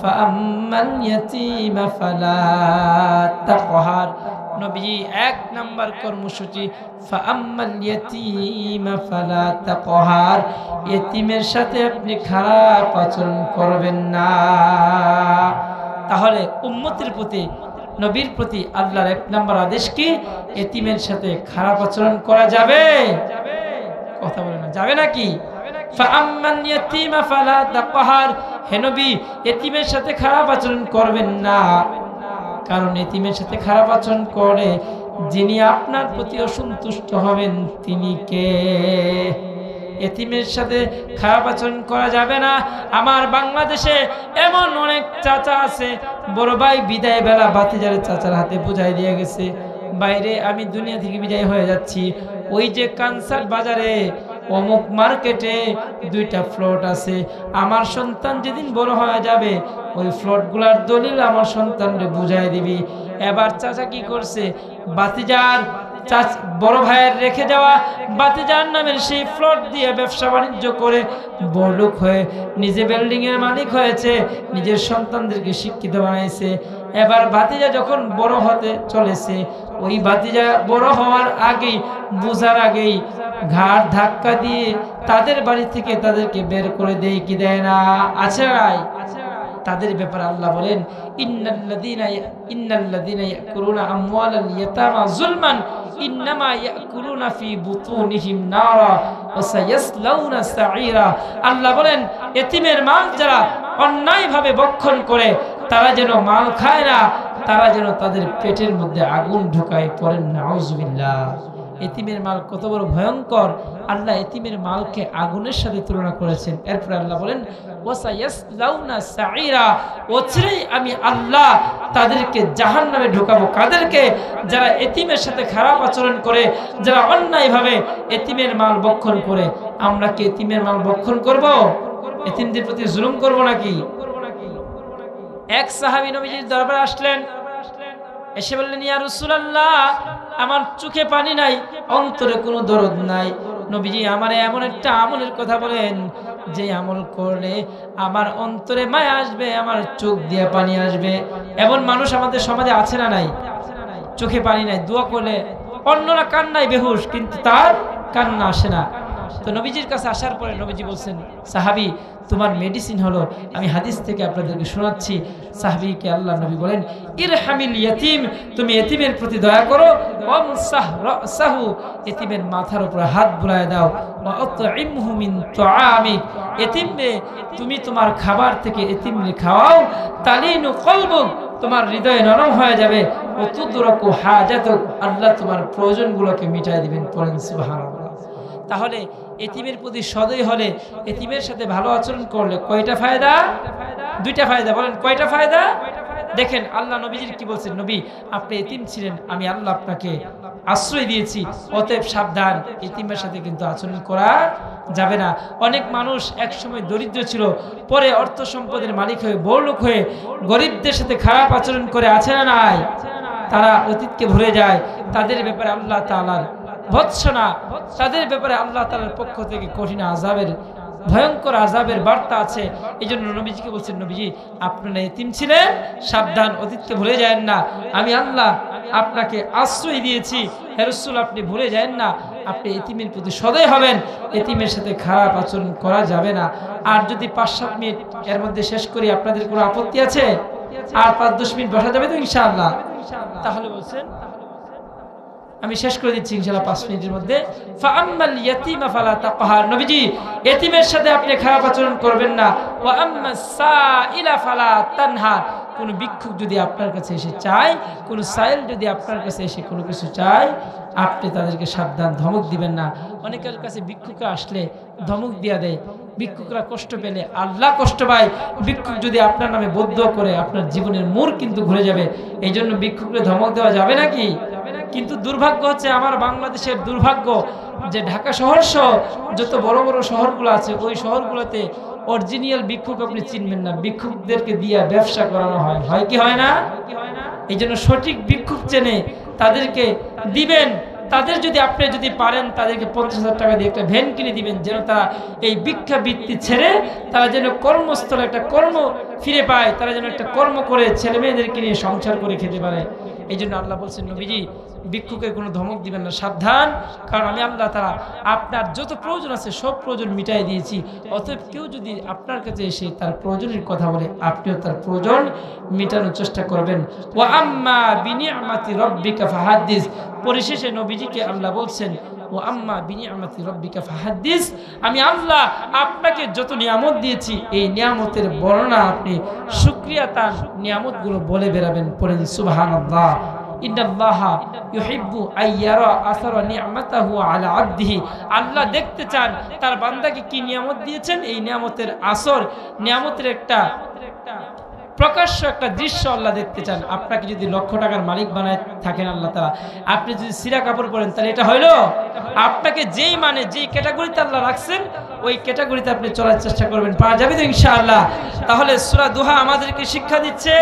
فأما اليتيم فلا تقهر। নবীজি 1 নম্বর কর্মসূচি, ফাআম্মাল ইয়াতীমা ফালা তাকহার, ইতিমের সাথে আপনি খারাপ আচরণ করবেন না। তাহলে উম্মতের প্রতি, নবীর প্রতি আল্লাহর 1 নম্বর আদেশ কি? এতিমের সাথে খারাপ আচরণ করা যাবে? কথা বলে না, যাবে নাকি? ফাআম্মান ইয়াতীমা ফালা তাকহার, হে নবী, এতিমের সাথে খারাপ আচরণ করবেন না। কারণ এতিমের সাথে খারাপ আচরণ করে যিনি আপনার প্রতি অসন্তুষ্ট হবেন তিনি কে? এতিমের সাথে খারাপ আচরণ করা যাবে না। আমার বাংলাদেশে এমন অনেক চাচা আছে, বড় ভাই বিদায় বেলা ভাতিজার চাচার হাতে বুঝাই দিয়ে গেছে, বাইরে আমি দুনিয়া থেকে বিদায় হয়ে যাচ্ছি, ওই যে কানসার বাজারে অমুক মার্কেটে 2টা ফ্লট আছে, আমার সন্তান যেদিন বড় হয়ে যাবে ওই ফ্লটগুলার দলিল আমার সন্তানরে বুঝাই দিবি। এবার চাচা কি করছে, ভাতিজার বড় ভাইয়ের রেখে যাওয়া ভাতিজার নামের সেই প্লট দিয়ে ব্যবসা বাণিজ্য করে বড়লোক হয়ে নিজে বিল্ডিং এর মালিক হয়েছে, নিজের সন্তানদেরকে শিক্ষিত বানাইছে। এবার ভাতিজা যখন বড় হতে চলেছে, ওই ভাতিজা বড় হওয়ার আগেই, বোঝার আগেই ঘাট ধাক্কা দিয়ে তাদের বাড়ি থেকে তাদেরকে বের করে দেয় কি দেয় না? আছে নাই? তাদের ব্যাপারে আল্লাহ বলেন, ইন্নাল্লাযীনা ইয়াকুলুনা আমওয়ালাল ইয়াতামা যুলমান ইন্নামা ইয়াকুলুনা ফি বুতুনিহিম নারা ওয়া সায়াসলাউনা সাঈরা। আল্লাহ বলেন, এতিমের মাল যারা অন্যায়ভাবে ভক্ষণ করে তারা যেন মাল খায় না, তারা যেন তাদের পেটের মধ্যে আগুন ঢুকায়। পড়েন নাউযুবিল্লাহ। এতিমের মাল কত বড় ভয়ঙ্কর! আল্লাহ এতিমের মালকে আগুনের সাথে তুলনা করেছেন। এরপর আল্লাহ বলেন, ওয়াসায়াসলাউনা সাঈরা, অচিরেই আমি আল্লাহ তাদেরকে জাহান্নামে ঢুকাবো। কাদেরকে? যারা এতিমের সাথে খারাপ আচরণ করে, যারা অন্যায়ভাবে এতিমের মাল ভক্ষণ করে। আমরা কি এতিমের মাল ভক্ষণ করব? এতিমদের প্রতি জুলুম করব নাকি? এক সাহাবী নবীজির দরবারে আসলেন, এসে বললেন, ইয়া রাসূলুল্লাহ, আমার চোখে পানি নাই, অন্তরে কোনো দরদ নাই। নবীজি আমারে এমন একটা আমলের কথা বলেন যে আমল করলে আমার অন্তরে মায়া আসবে, আমার চোখ দিয়ে পানি আসবে। এমন মানুষ আমাদের সমাজে আছে না নাই? চোখে পানি নাই, দোয়া করলে অন্যরা কান্নায় বেহুশ, কিন্তু তার কান্না আসে না। তো নবীজির কাছে আসার পরে নবীজি বলছেন, সাহাবী তোমার মেডিসিন হলো। আমি হাদিস থেকে আপনাদেরকে শোনাচ্ছি। সাহাবীকে আল্লাহ নবী বলেন, ইরহামিল ইয়াতীম, তুমি এতিমের প্রতি দয়া করো। ওয়ামসাহ রাসাহু, এতিমের মাথার উপর হাত বুলায় দাও। ওয়া আতইমহু মিন তুআমিক, এতিমকে তুমি তোমার খাবার থেকে এতিমকে খাওয়াও। তালিনু কলবুক, তোমার হৃদয় নরম হয়ে যাবে। ও তুদরাকু হাজাতুক, আল্লাহ তোমার প্রয়োজনগুলোকে মিটায় দিবেন। পড়েন সুবহানাল্লাহ। তাহলে এতিমের প্রতি সদয় হলে, এতিমের সাথে ভালো আচরণ করলে কয়টা ফায়দা? দুইটা ফায়দা। বলেন কয়টা ফায়দা? দেখেন আল্লাহ নবীজির কি বলছেন, নবী আপনি এতিম ছিলেন, আমি আল্লাহ আপনাকে আশ্রয় দিয়েছি, অতএব সাবধান, এতিমের সাথে কিন্তু আচরণ করা যাবে না। অনেক মানুষ একসময় দরিদ্র ছিল, পরে অর্থ সম্পদের মালিক হয়ে বড়লোক হয়ে গরিবদের সাথে খারাপ আচরণ করে, আছে না নাই? তারা অতীতকে ভুলে যায়। তাদের ব্যাপারে আল্লাহ তাআলার ভৎসনা, তাদের ব্যাপারে আল্লাহ তাআলার পক্ষ থেকে কঠিন আযাবের, ভয়ঙ্কর আযাবের বার্তা আছে। এই জন্য নবীজিকে বলছেন, নবীজি আপনারা এতিম ছিলেন, সাবধান, অতীতকে ভুলে যায়েন না। আমি আল্লাহ আপনাকে আশ্রয় দিয়েছি, হে রাসূল আপনি ভুলে যায়েন না, আপনি এতিমের প্রতি সদয় হবেন, এতিমের সাথে খারাপ আচরণ করা যাবে না। আর যদি ৫-৭ মিনিট এর মধ্যে শেষ করি, আপনাদের কোনো আপত্তি আছে? আর ৫-১০ মিনিট বসা যাবে তো ইনশাআল্লাহ? তাহলে বলছেন আমি শেষ করে দিচ্ছি ইনশাআল্লাহ ৫ মিনিটের মধ্যে। ফাআম্মাল ইয়াতীমা ফালা তাকহার, নবীজি এতিমের সাথে আপনি খারাপ আচরণ করবেন না। ওয়া আম্মাস সাইলা ফালা তানহার, কোন ভিক্ষুক যদি আপনার কাছে এসে চায়, কোন সাইল যদি আপনার কাছে এসে কোনো কিছু চায়, আপনি তাদেরকে সাবধান, ধমক দিবেন না। অনেকের কাছে ভিক্ষুকরা আসলে ধমক দিয়া দেয়। ভিক্ষুকরা কষ্ট পেলে আল্লাহ কষ্ট পায়। ভিক্ষুক যদি আপনার নামে বদদুয়া করে, আপনার জীবনের মোড় কিন্তু ঘুরে যাবে। এই জন্য ভিক্ষুককে ধমক দেওয়া যাবে নাকি? কিন্তু দুর্ভাগ্য হচ্ছে, আমার বাংলাদেশের দুর্ভাগ্য যে ঢাকা শহর সহ যত বড় বড় শহরগুলো আছে, ওই শহরগুলোতে অরিজিনাল ভিক্ষুক আপনি চিনবেন না, ভিক্ষুকদেরকে দিয়ে ব্যবসা করানো হয়। হয় কি হয় না? এই জন্য সঠিক ভিক্ষুক চেনে তাদেরকে দিবেন। তাদের যদি আপনি যদি পারেন, তাদেরকে ৫০,০০০ টাকা দিয়ে একটা ভ্যান কিনে দিবেন, যেন তারা এই ভিক্ষাবৃত্তি ছেড়ে তারা যেন কর্মস্থলে একটা কর্ম ফিরে পায়, তারা যেন একটা কর্ম করে ছেলে মেয়েদেরকে নিয়ে সংসার করে খেতে পারে। এই জন্য আল্লাহ বলছেন, নবীজি ভিক্ষুকের কোনো ধমক দিবেন না, সাবধান, কারণ আমি আল্লাহ তাআলা আপনার যত প্রয়োজন আছে সব প্রয়োজন মিটাই দিয়েছি। অতএব কেউ যদি আপনার কাছে এসে তার প্রয়োজনের কথা বলে, আপনিও তার প্রয়োজন মেটানোর চেষ্টা করবেন। ওয়া আম্মা বিনিআমাতি রাব্বিকা ফাহাদ্দিস, পরিশেষে নবীজিকে আল্লাহ বলছেন, ও আম্মা বিনিআমাতি রাব্বিকা ফাহাদ্দিস, আমি আল্লাহ আপনাকে যত নিয়ামত দিয়েছি, এই নিয়ামতের বর্ণনা আপনি শুকরিয়া তার নিয়ামতগুলো বলে বেরাবেন। পড়েন সুবহানাল্লাহ। ইন্নাল্লাহা ইউহিব্বু আইয়ারা আসারা নি'মাতাহু আলা আবদিহি, আল্লাহ দেখতে চান তার বান্দাকে কি নিয়ামত দিয়েছেন, এই নিয়ামতের আসর, নিয়ামতের একটা প্রকাশ্য একটা দৃশ্য আল্লাহ দেখতে চান। আপনাকে যদি লক্ষ টাকার মালিক বানায় থাকেন আল্লাহ তাআলা, আপনি যদি সিরা কাপড় পরেন, তাহলে এটা হইলো? আপনাকে যেই মানে যেই ক্যাটাগরিতে আল্লাহ রাখছেন, ওই ক্যাটাগরিতে আপনি চলার চেষ্টা করবেন, পাওয়া যাবে তো ইনশাআল্লাহ। তাহলে সূরা দুহা আমাদেরকে শিক্ষা দিচ্ছে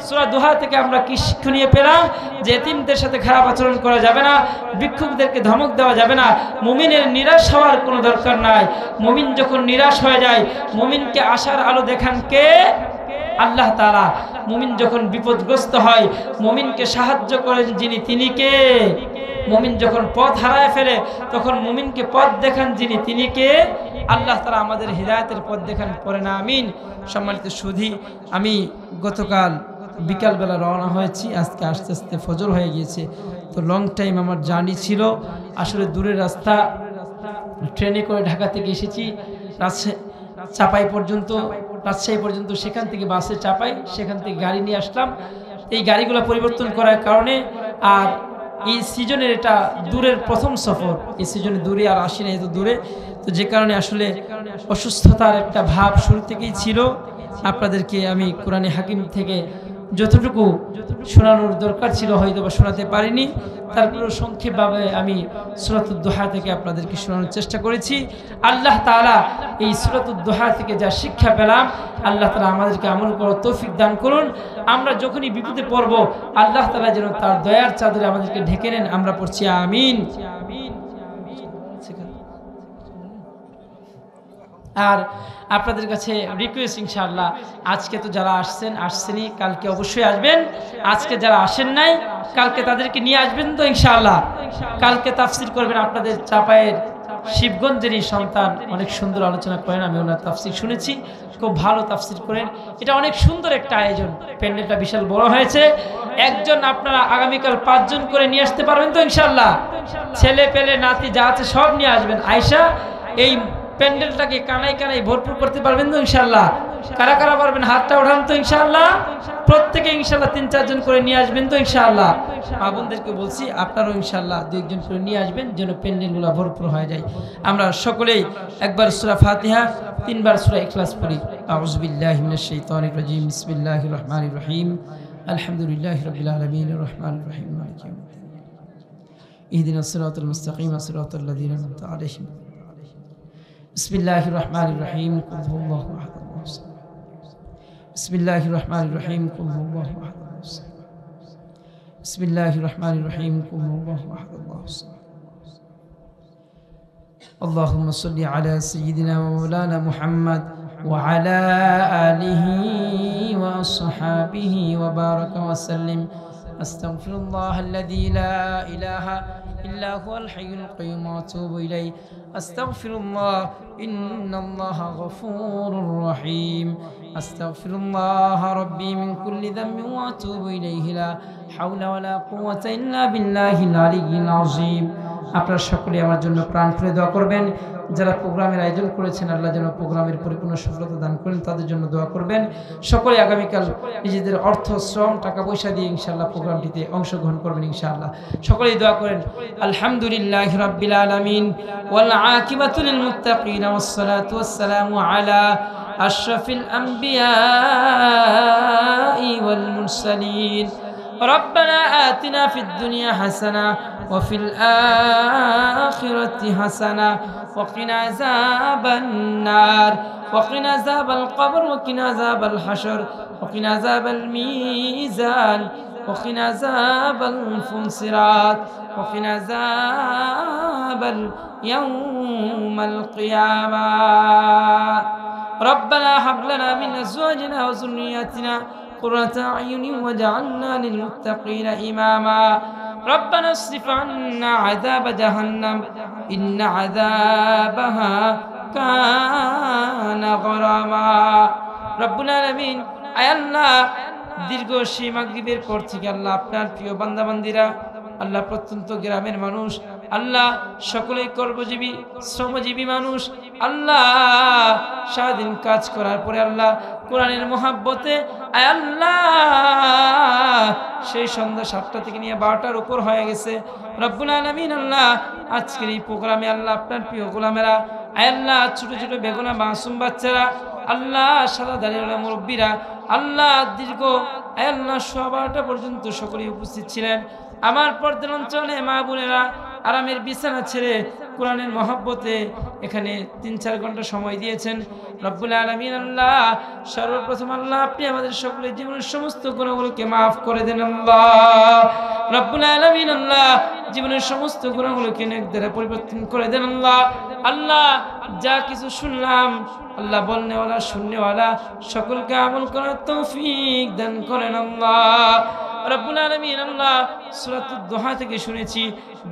সূরা দুহা থেকে আমরা কি শিক্ষণীয় পেলাম? যে এতিমদের সাথে খারাপ আচরণ করা যাবে না, ভিক্ষুকদেরকে ধমক দেওয়া যাবে না। মুমিনের নিরাশ হওয়ার কোনো দরকার নাই। মুমিন যখন নিরাশ হয়ে যায়, মুমিনকে আশার আলো দেখান কে? আল্লাহ তাআলা। মুমিন যখন বিপদগ্রস্ত হয়, মুমিনকে সাহায্য করেন যিনি, তিনি কে? মুমিন যখন পথ হারায় ফেলে, তখন মুমিনকে পথ দেখান যিনি, তিনি কে? আল্লাহ তাআলা আমাদের হিদায়াতের পথ দেখান, পড়ে না আমিন। সম্মানিত সুধী, আমি গতকাল বিকালবেলা রওনা হয়েছি, আজকে আস্তে আস্তে ফজর হয়ে গিয়েছে। তো লং টাইম আমার জার্নি ছিল, আসলে দূরের রাস্তা। ট্রেনে করে ঢাকা থেকে এসেছি রাজশাহী পর্যন্ত, সেখান থেকে বাসে চাপাই, সেখান থেকে গাড়ি নিয়ে আসলাম। এই গাড়িগুলো পরিবর্তন করার কারণে, আর এই সিজনের এটা দূরের প্রথম সফর, এই সিজনে দূরে আর আসি না, এত দূরে। তো যে কারণে আসলে অসুস্থতার একটা ভাব শুরু থেকেই ছিল। আপনাদেরকে আমি কোরআনে হাকিম থেকে যতটুকু শোনানোর দরকার ছিল হয়তো বা শোনাতে পারিনি, তারপরেও সংক্ষেপভাবে আমি সূরাতুদ দুহা থেকে আপনাদেরকে শোনানোর চেষ্টা করেছি। আল্লাহ তাআলা এই সূরাতুদ দুহা থেকে যা শিক্ষা পেলাম, আল্লাহ তাআলা আমাদেরকে আমল করার তৌফিক দান করুন। আমরা যখনই বিপদে পড়ব, আল্লাহ তাআলা যেন তার দয়ার চাদরে আমাদেরকে ঢেকে নেন। আমরা পড়ছি আমিন। আর আপনাদের কাছে রিকোয়েস্ট, ইনশাআল্লাহ আজকে তো যারা আসছেনই, কালকে অবশ্যই আসবেন। আজকে যারা আসেন নাই, কালকে তাদেরকে নিয়ে আসবেন তো ইনশাআল্লাহ। কালকে তাফসির করবেন আপনাদের চাপায়ের শিবগঞ্জেরই সন্তান, অনেক সুন্দর আলোচনা করেন, আমি ওনার তাফসির শুনেছি, খুব ভালো তাফসির করেন। এটা অনেক সুন্দর একটা আয়োজন, প্যান্ডেলটা বিশাল বড় হয়েছে। একজন আপনারা আগামীকাল 5 জন করে নিয়ে আসতে পারবেন তো ইনশাআল্লাহ? ছেলে পেলে নাতি যা আছে সব নিয়ে আসবেন। আয়েশা, এই প্যান্ডেলটাকে কানাই কানাই ভরপুর করতে পারবেন তো ইনশাআল্লাহ? কারা কারা পারবেন হাতটা ওঠান তো ইনশাআল্লাহ। প্রত্যেকে ইনশাআল্লাহ 3-4 জন করে নিয়ে আসবেন তো ইনশাআল্লাহ। মা বোনদেরকে বলছি আপনারাও ইনশাআল্লাহ 2-1 জন করে নিয়ে আসবেন, যেন প্যান্ডেলগুলো ভরপুর হয়ে যায়। আমরা সকলেই একবার সূরা ফাতিহা, 3 বার সূরা ইখলাস পড়ি। আউযু বিল্লাহি মিনাশ শাইতানির রাজীম। বিসমিল্লাহির রহমানির রহিম। আলহামদুলিল্লাহি রাব্বিল আলামিন, আর রহমানির রহিম, মালিকি ইয়াউমিদ্দিন। ইহদিনাস সিরাতাল মুস্তাকিম, সিরাতাল লাযীনা আন'আমতা আলাইহিম। বিসমিল্লাহির রহমানির রহিম। কুল হুয়াল্লাহু আহাদ, আল্লাহুস সামাদ। বিসমিল্লাহির রহমানির রহিম। কুল হুয়াল্লাহু আহাদ, আল্লাহুস সামাদ। বিসমিল্লাহির রহমানির রহিম। কুল হুয়াল্লাহু আহাদ, আল্লাহুস সামাদ। اللهم صل على سيدنا ومولانا محمد وعلى آله وأصحابه وبارك وسلم. أستغفر الله الذي لا إله إلا هو الحي القيوم وأتوب إليه. أستغفر الله إن الله غفور رحيم. أستغفر الله ربي من كل ذنب وأتوب إليه. لا حول ولا قوة إلا بالله العلي العظيم. আপনারা সকলে আমার জন্য প্রাণ খুলে দোয়া করবেন। যারা প্রোগ্রামের আয়োজন করেছেন, আল্লাহ যেন প্রোগ্রামের পরিপূর্ণ সফলতা দান করেন, তাদের জন্য দোয়া করবেন। সকলে আগামীকাল নিজেদের অর্থ, শ্রম, টাকা পয়সা দিয়ে ইনশাআল্লাহ প্রোগ্রামটিতে অংশগ্রহণ করবেন ইনশাআল্লাহ। সকলেই দোয়া করেন। আলহামদুলিল্লাহি রাব্বিল আলামিন ওয়াল আকিবাতু লিল মুত্তাকিন ওয়াস সালাতু ওয়াস সালামু আলা আশরাফিল আমবিয়া ওয়াল মুরসালিন। ربنا آتنا في الدنيا حسنة وفي الآخرة حسنة وقنا عذاب النار وقنا عذاب القبر وقنا عذاب الحشر وقنا عذاب الميزان وقنا عذاب الصراط وقنا عذاب يوم القيامة. ربنا هب لنا من أزواجنا وذرياتنا قرة أعين واجعلنا للمتقين إماما. ربنا اصرف عنا عذاب جهنم إن عذابها كان غراما. رب العالمين, আয় আল্লাহ, দীর্ঘ সেই মাগরিবের পর থেকে আল্লাহ আপনার প্রিয় বান্দাবান্দিরা, আল্লাহ প্রত্যন্ত গ্রামের মানুষ, আল্লাহ সকলেই কর্মজীবী শ্রমজীবী মানুষ, আল্লাহ সারাদিন কাজ করার পরে আল্লাহ কোরআনের মহাব্বতে, আয় আল্লাহ সেই সন্ধ্যা 7টা থেকে নিয়ে 12টার উপর হয়ে গেছে। রব্বুল আলামিন, আল্লাহ আজকের এই প্রোগ্রামে আল্লাহ আপনার প্রিয় গোলামেরা, আয় আল্লাহ ছোট ছোট বেগুনা মাসুম বাচ্চারা, আল্লাহ সাদা দাঁড়িয়ে মুরব্বীরা, আল্লাহ দীর্ঘ আয় আল্লাহ 12টা পর্যন্ত সকলেই উপস্থিত ছিলেন। আমার পর্দার অঞ্চলে মা বোনেরা আরামের বিছানা ছেড়ে কোরআনের মহব্বতে এখানে 3-4 ঘন্টা সময় দিয়েছেন। রব্বুল আলামিন আল্লাহ, সর্বপ্রথম আল্লাহ আপনি আমাদের সকলের জীবনের সমস্ত গুনাহগুলোকে মাফ করে দেন আল্লাহ। রব্বুল আলামিন আল্লাহ, জীবনের সমস্ত গুনাহগুলোকে নেক দ্বারা পরিবর্তন করে দেন আল্লাহ। আল্লাহ, যা কিছু শুনলাম আল্লাহ, বলনেওয়ালা শুননেওয়ালা সকলকে আমল করার তৌফিক দান করেন আল্লাহ। রব্বুল আলামিন আল্লাহ, সূরাতুদ দুহা থেকে শুনেছি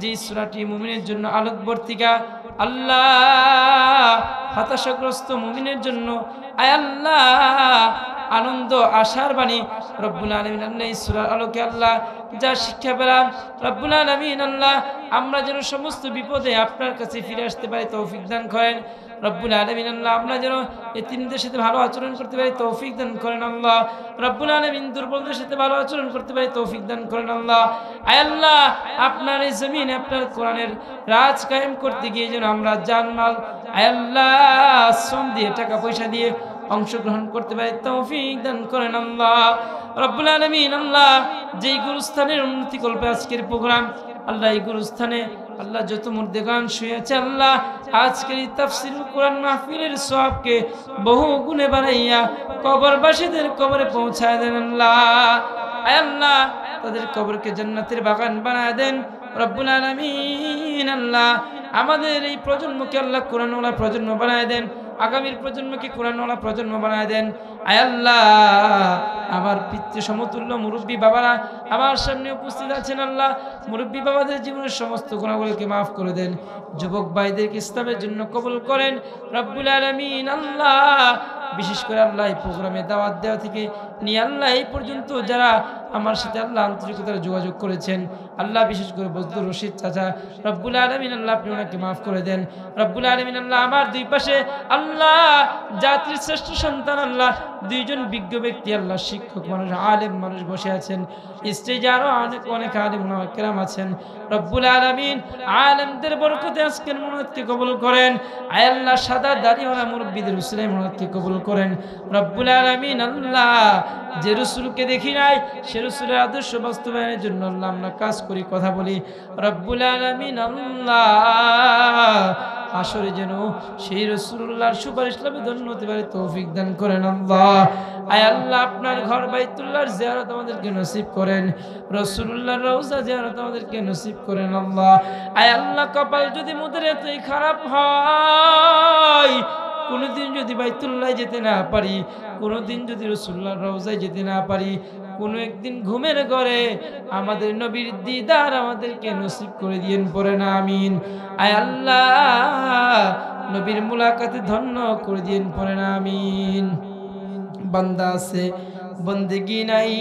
যে সূরাটি মুমিনের জন্য আলোকবর্তিকা। আল্লাহ, হতাশাগ্রস্ত মুমিনের জন্য আয় আল্লাহ আনন্দ আশার বাণী। রব্বুল আলামিন আল্লাহ, এই সূরার আলোকে আল্লাহ যা শিক্ষা পেলাম রব্বুল আলামিন আল্লাহ, আমরা যেন সমস্ত বিপদে আপনার কাছে ফিরে আসতে পারি তৌফিক দান করেন রব্বুল আলামিন আল্লাহ। আমরা যেন এতিমদের সাথে ভালো আচরণ করতে পারি তৌফিক দান করেন আল্লাহ। রব্বুল আলামিন দুর্বলদের সাথে ভালো আচরণ করতে পারি তৌফিক দান করেন আল্লাহ। আয় আল্লাহ, আপনার এই জমিনে আপনার কোরআনের রাজ কায়েম করতে গিয়ে যেন আমরা জানমাল আয় আল্লাহ শ্রম দিয়ে টাকা পয়সা দিয়ে অংশগ্রহণ করতে পারি তৌফিক দান করেন আল্লাহ। রব্বুল আলামিন আল্লাহ, যেই গুরুস্থানের উন্নতি কল্পে আজকের প্রোগ্রাম আল্লাহ, এই গুরুস্থানে আল্লাহ যত মুর্দেগান শুয়েছে আল্লাহ, আজকের এই তাফসীরুল কোরআন মাহফিলের সওয়াবকে বহু গুণে বাড়াইয়া কবরবাসীদের কবরে পৌঁছায় দেন আল্লাহ। আয় আল্লাহ, তাদের কবরকে জান্নাতের বাগান বানায় দেন রব্বুল আলামিন আল্লাহ। আমাদের এই প্রজন্মকে আল্লাহ কোরআনওয়ালা প্রজন্ম বানায় দেন, আগামীর প্রজন্মকে কোরআনওয়ালা প্রজন্ম বানায় দেন। আয় আল্লাহ, আমার পিতৃ সমতুল্য মুরব্বী বাবারা আমার সামনে উপস্থিত আছেন আল্লাহ, মুরব্বী বাবাদের জীবনের সমস্ত গুনাহগুলোকে মাফ করে দেন। যুবক ভাইদেরকে ইসলামের জন্য কবুল করেন রব্বুল আলামিন আল্লাহ। বিশেষ করে আল্লাহ, এই প্রোগ্রামে দাওয়াত দেওয়া থেকে নিয়ে আল্লাহ এই পর্যন্ত যারা আমার সাথে আল্লাহ আন্তরিকতার যোগাযোগ করেছেন আল্লাহ, বিশেষ করে বজলুর রশিদ চাচা রব্বুল আলামিন আল্লাহ, আপনি ওনাকে মাফ করে দেন রব্বুল আলামিন আল্লাহ। আমার দুই পাশে আল্লাহ জাতির শ্রেষ্ঠ সন্তান আল্লাহ, দুইজন বিজ্ঞ ব্যক্তি আল্লাহ, শিক্ষক মানুষ, আলেম মানুষ বসে আছেন। স্টেজে আরো অনেক আলেম ওলামা কেরাম আছেন রব্বুল আলামিন। আলেমদের বরকতে আজকের মুনাজাতকে কবুল করেন। আয় আল্লাহ, সাদা দাড়িওয়ালা মুরব্বিদের উসিলায় মুনাজাতকে কবুল করেন রব্বুল আলামিন আল্লাহ। যে রাসূলকে দেখি নাই সে রাসূলের আদর্শ বাস্তবায়নের জন্য আল্লাহ আমরা কাজ করি, কথা বলি রব্বুল আলামিন আল্লাহ। আসরে যেন সেই রাসূলুল্লাহর সুপারিশ লাভে ধন্য হতে পারে তৌফিক দান করেন আল্লাহ। আয় আল্লাহ, আপনার ঘর বাইতুল্লাহর জিয়ারত আমাদেরকে নসিব করেন, রাসূলুল্লাহর রওজা জিয়ারত আমাদেরকে নসিব করেন আল্লাহ। আয় আল্লাহ, কপাল যদি মোদের এতই খারাপ হয়, কোনোদিন যদি বাইতুল্লাহ যেতে না পারি, কোনোদিন যদি রাসূলুল্লাহর রওজায় যেতে না পারি, কোনো একদিন ঘুমের ঘরে আমাদের নবীর দিদার আমাদেরকে নসিব করে দিয়েন, পড়ে না আমিন। আয় আল্লাহ, নবীর মুলাকাতে ধন্য করে দিয়েন, পড়ে না আমিন। বান্দা আছে বন্দেগি নাই,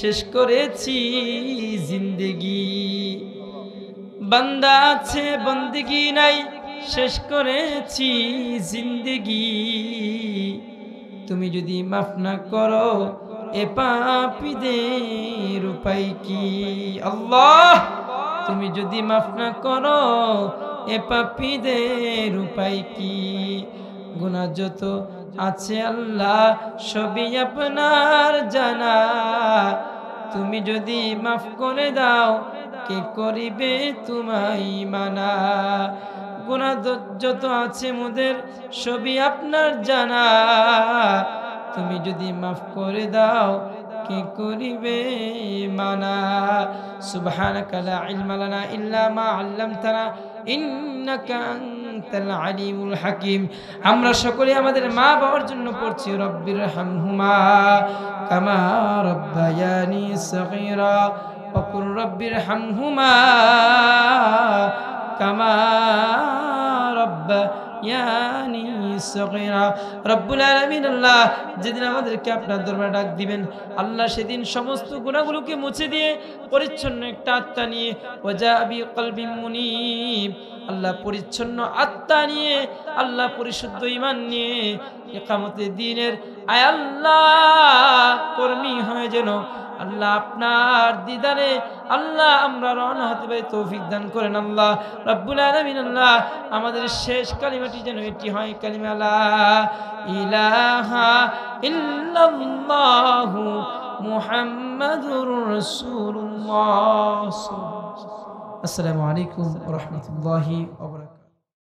শেষ করেছি জিন্দেগি। বান্দা আছে বন্দেগি নাই, শেষ করেছি জিন্দেগি। তুমি যদি মাফ না করো এ পাপীদের উপায় কি আল্লাহ? তুমি যদি মাফ না করো এ পাপীদের উপায় কি? গুনাহ যত আছে আল্লাহ সবই আপনার জানা, তুমি যদি মাফ করে দাও কে করিবে তোমায় মানা। গুনাহ যত আছে মোদের সবই আপনার জানা, তুমি যদি মাফ করে দাও কে করিবে মানা। সুবহানাকা লা ইলমা লানা ইল্লা মা আল্লামতানা ইন্নাকা আনতাল আলিমুল হাকিম। আমরা সকলে আমাদের মা বাবার জন্য পড়ছি রব্বির হামহুমা কামা রব্বায়ানি সগীরা ওয়া কুর রব্বির হামহুমা কামা রব্বায়ানি সগীরা। রব্বুল আলামিন আল্লাহ, যেদিন আমাদেরকে আপনার দরবারে ডাক দিবেন আল্লাহ, সেদিন সমস্ত গুনাহগুলোকে মুছে দিয়ে পরিচ্ছন্ন একটা আত্মা নিয়ে ওয়াজা বি কলবিন মুনিব আল্লাহ, পরিচ্ছন্ন আত্মা নিয়ে আল্লাহ, পরিশুদ্ধ ঈমান নিয়ে ইকামতে দ্বীনের আয় আল্লাহ কর্মী হয়ে যেন আল্লাহ আপনার দিদারে আল্লাহ আমরা রওনা হতে পারি তৌফিক দান করেন আল্লাহ। রব্বুল আলামিন আল্লাহ, আমাদের শেষ কালিমাটি যেন এটি হয় কালিমা লা ইলাহা ইল্লাল্লাহু মুহাম্মাদুর রাসূলুল্লাহ। আসসালামু আলাইকুম ওয়া রাহমাতুল্লাহি ওয়া বারাকাতুহু।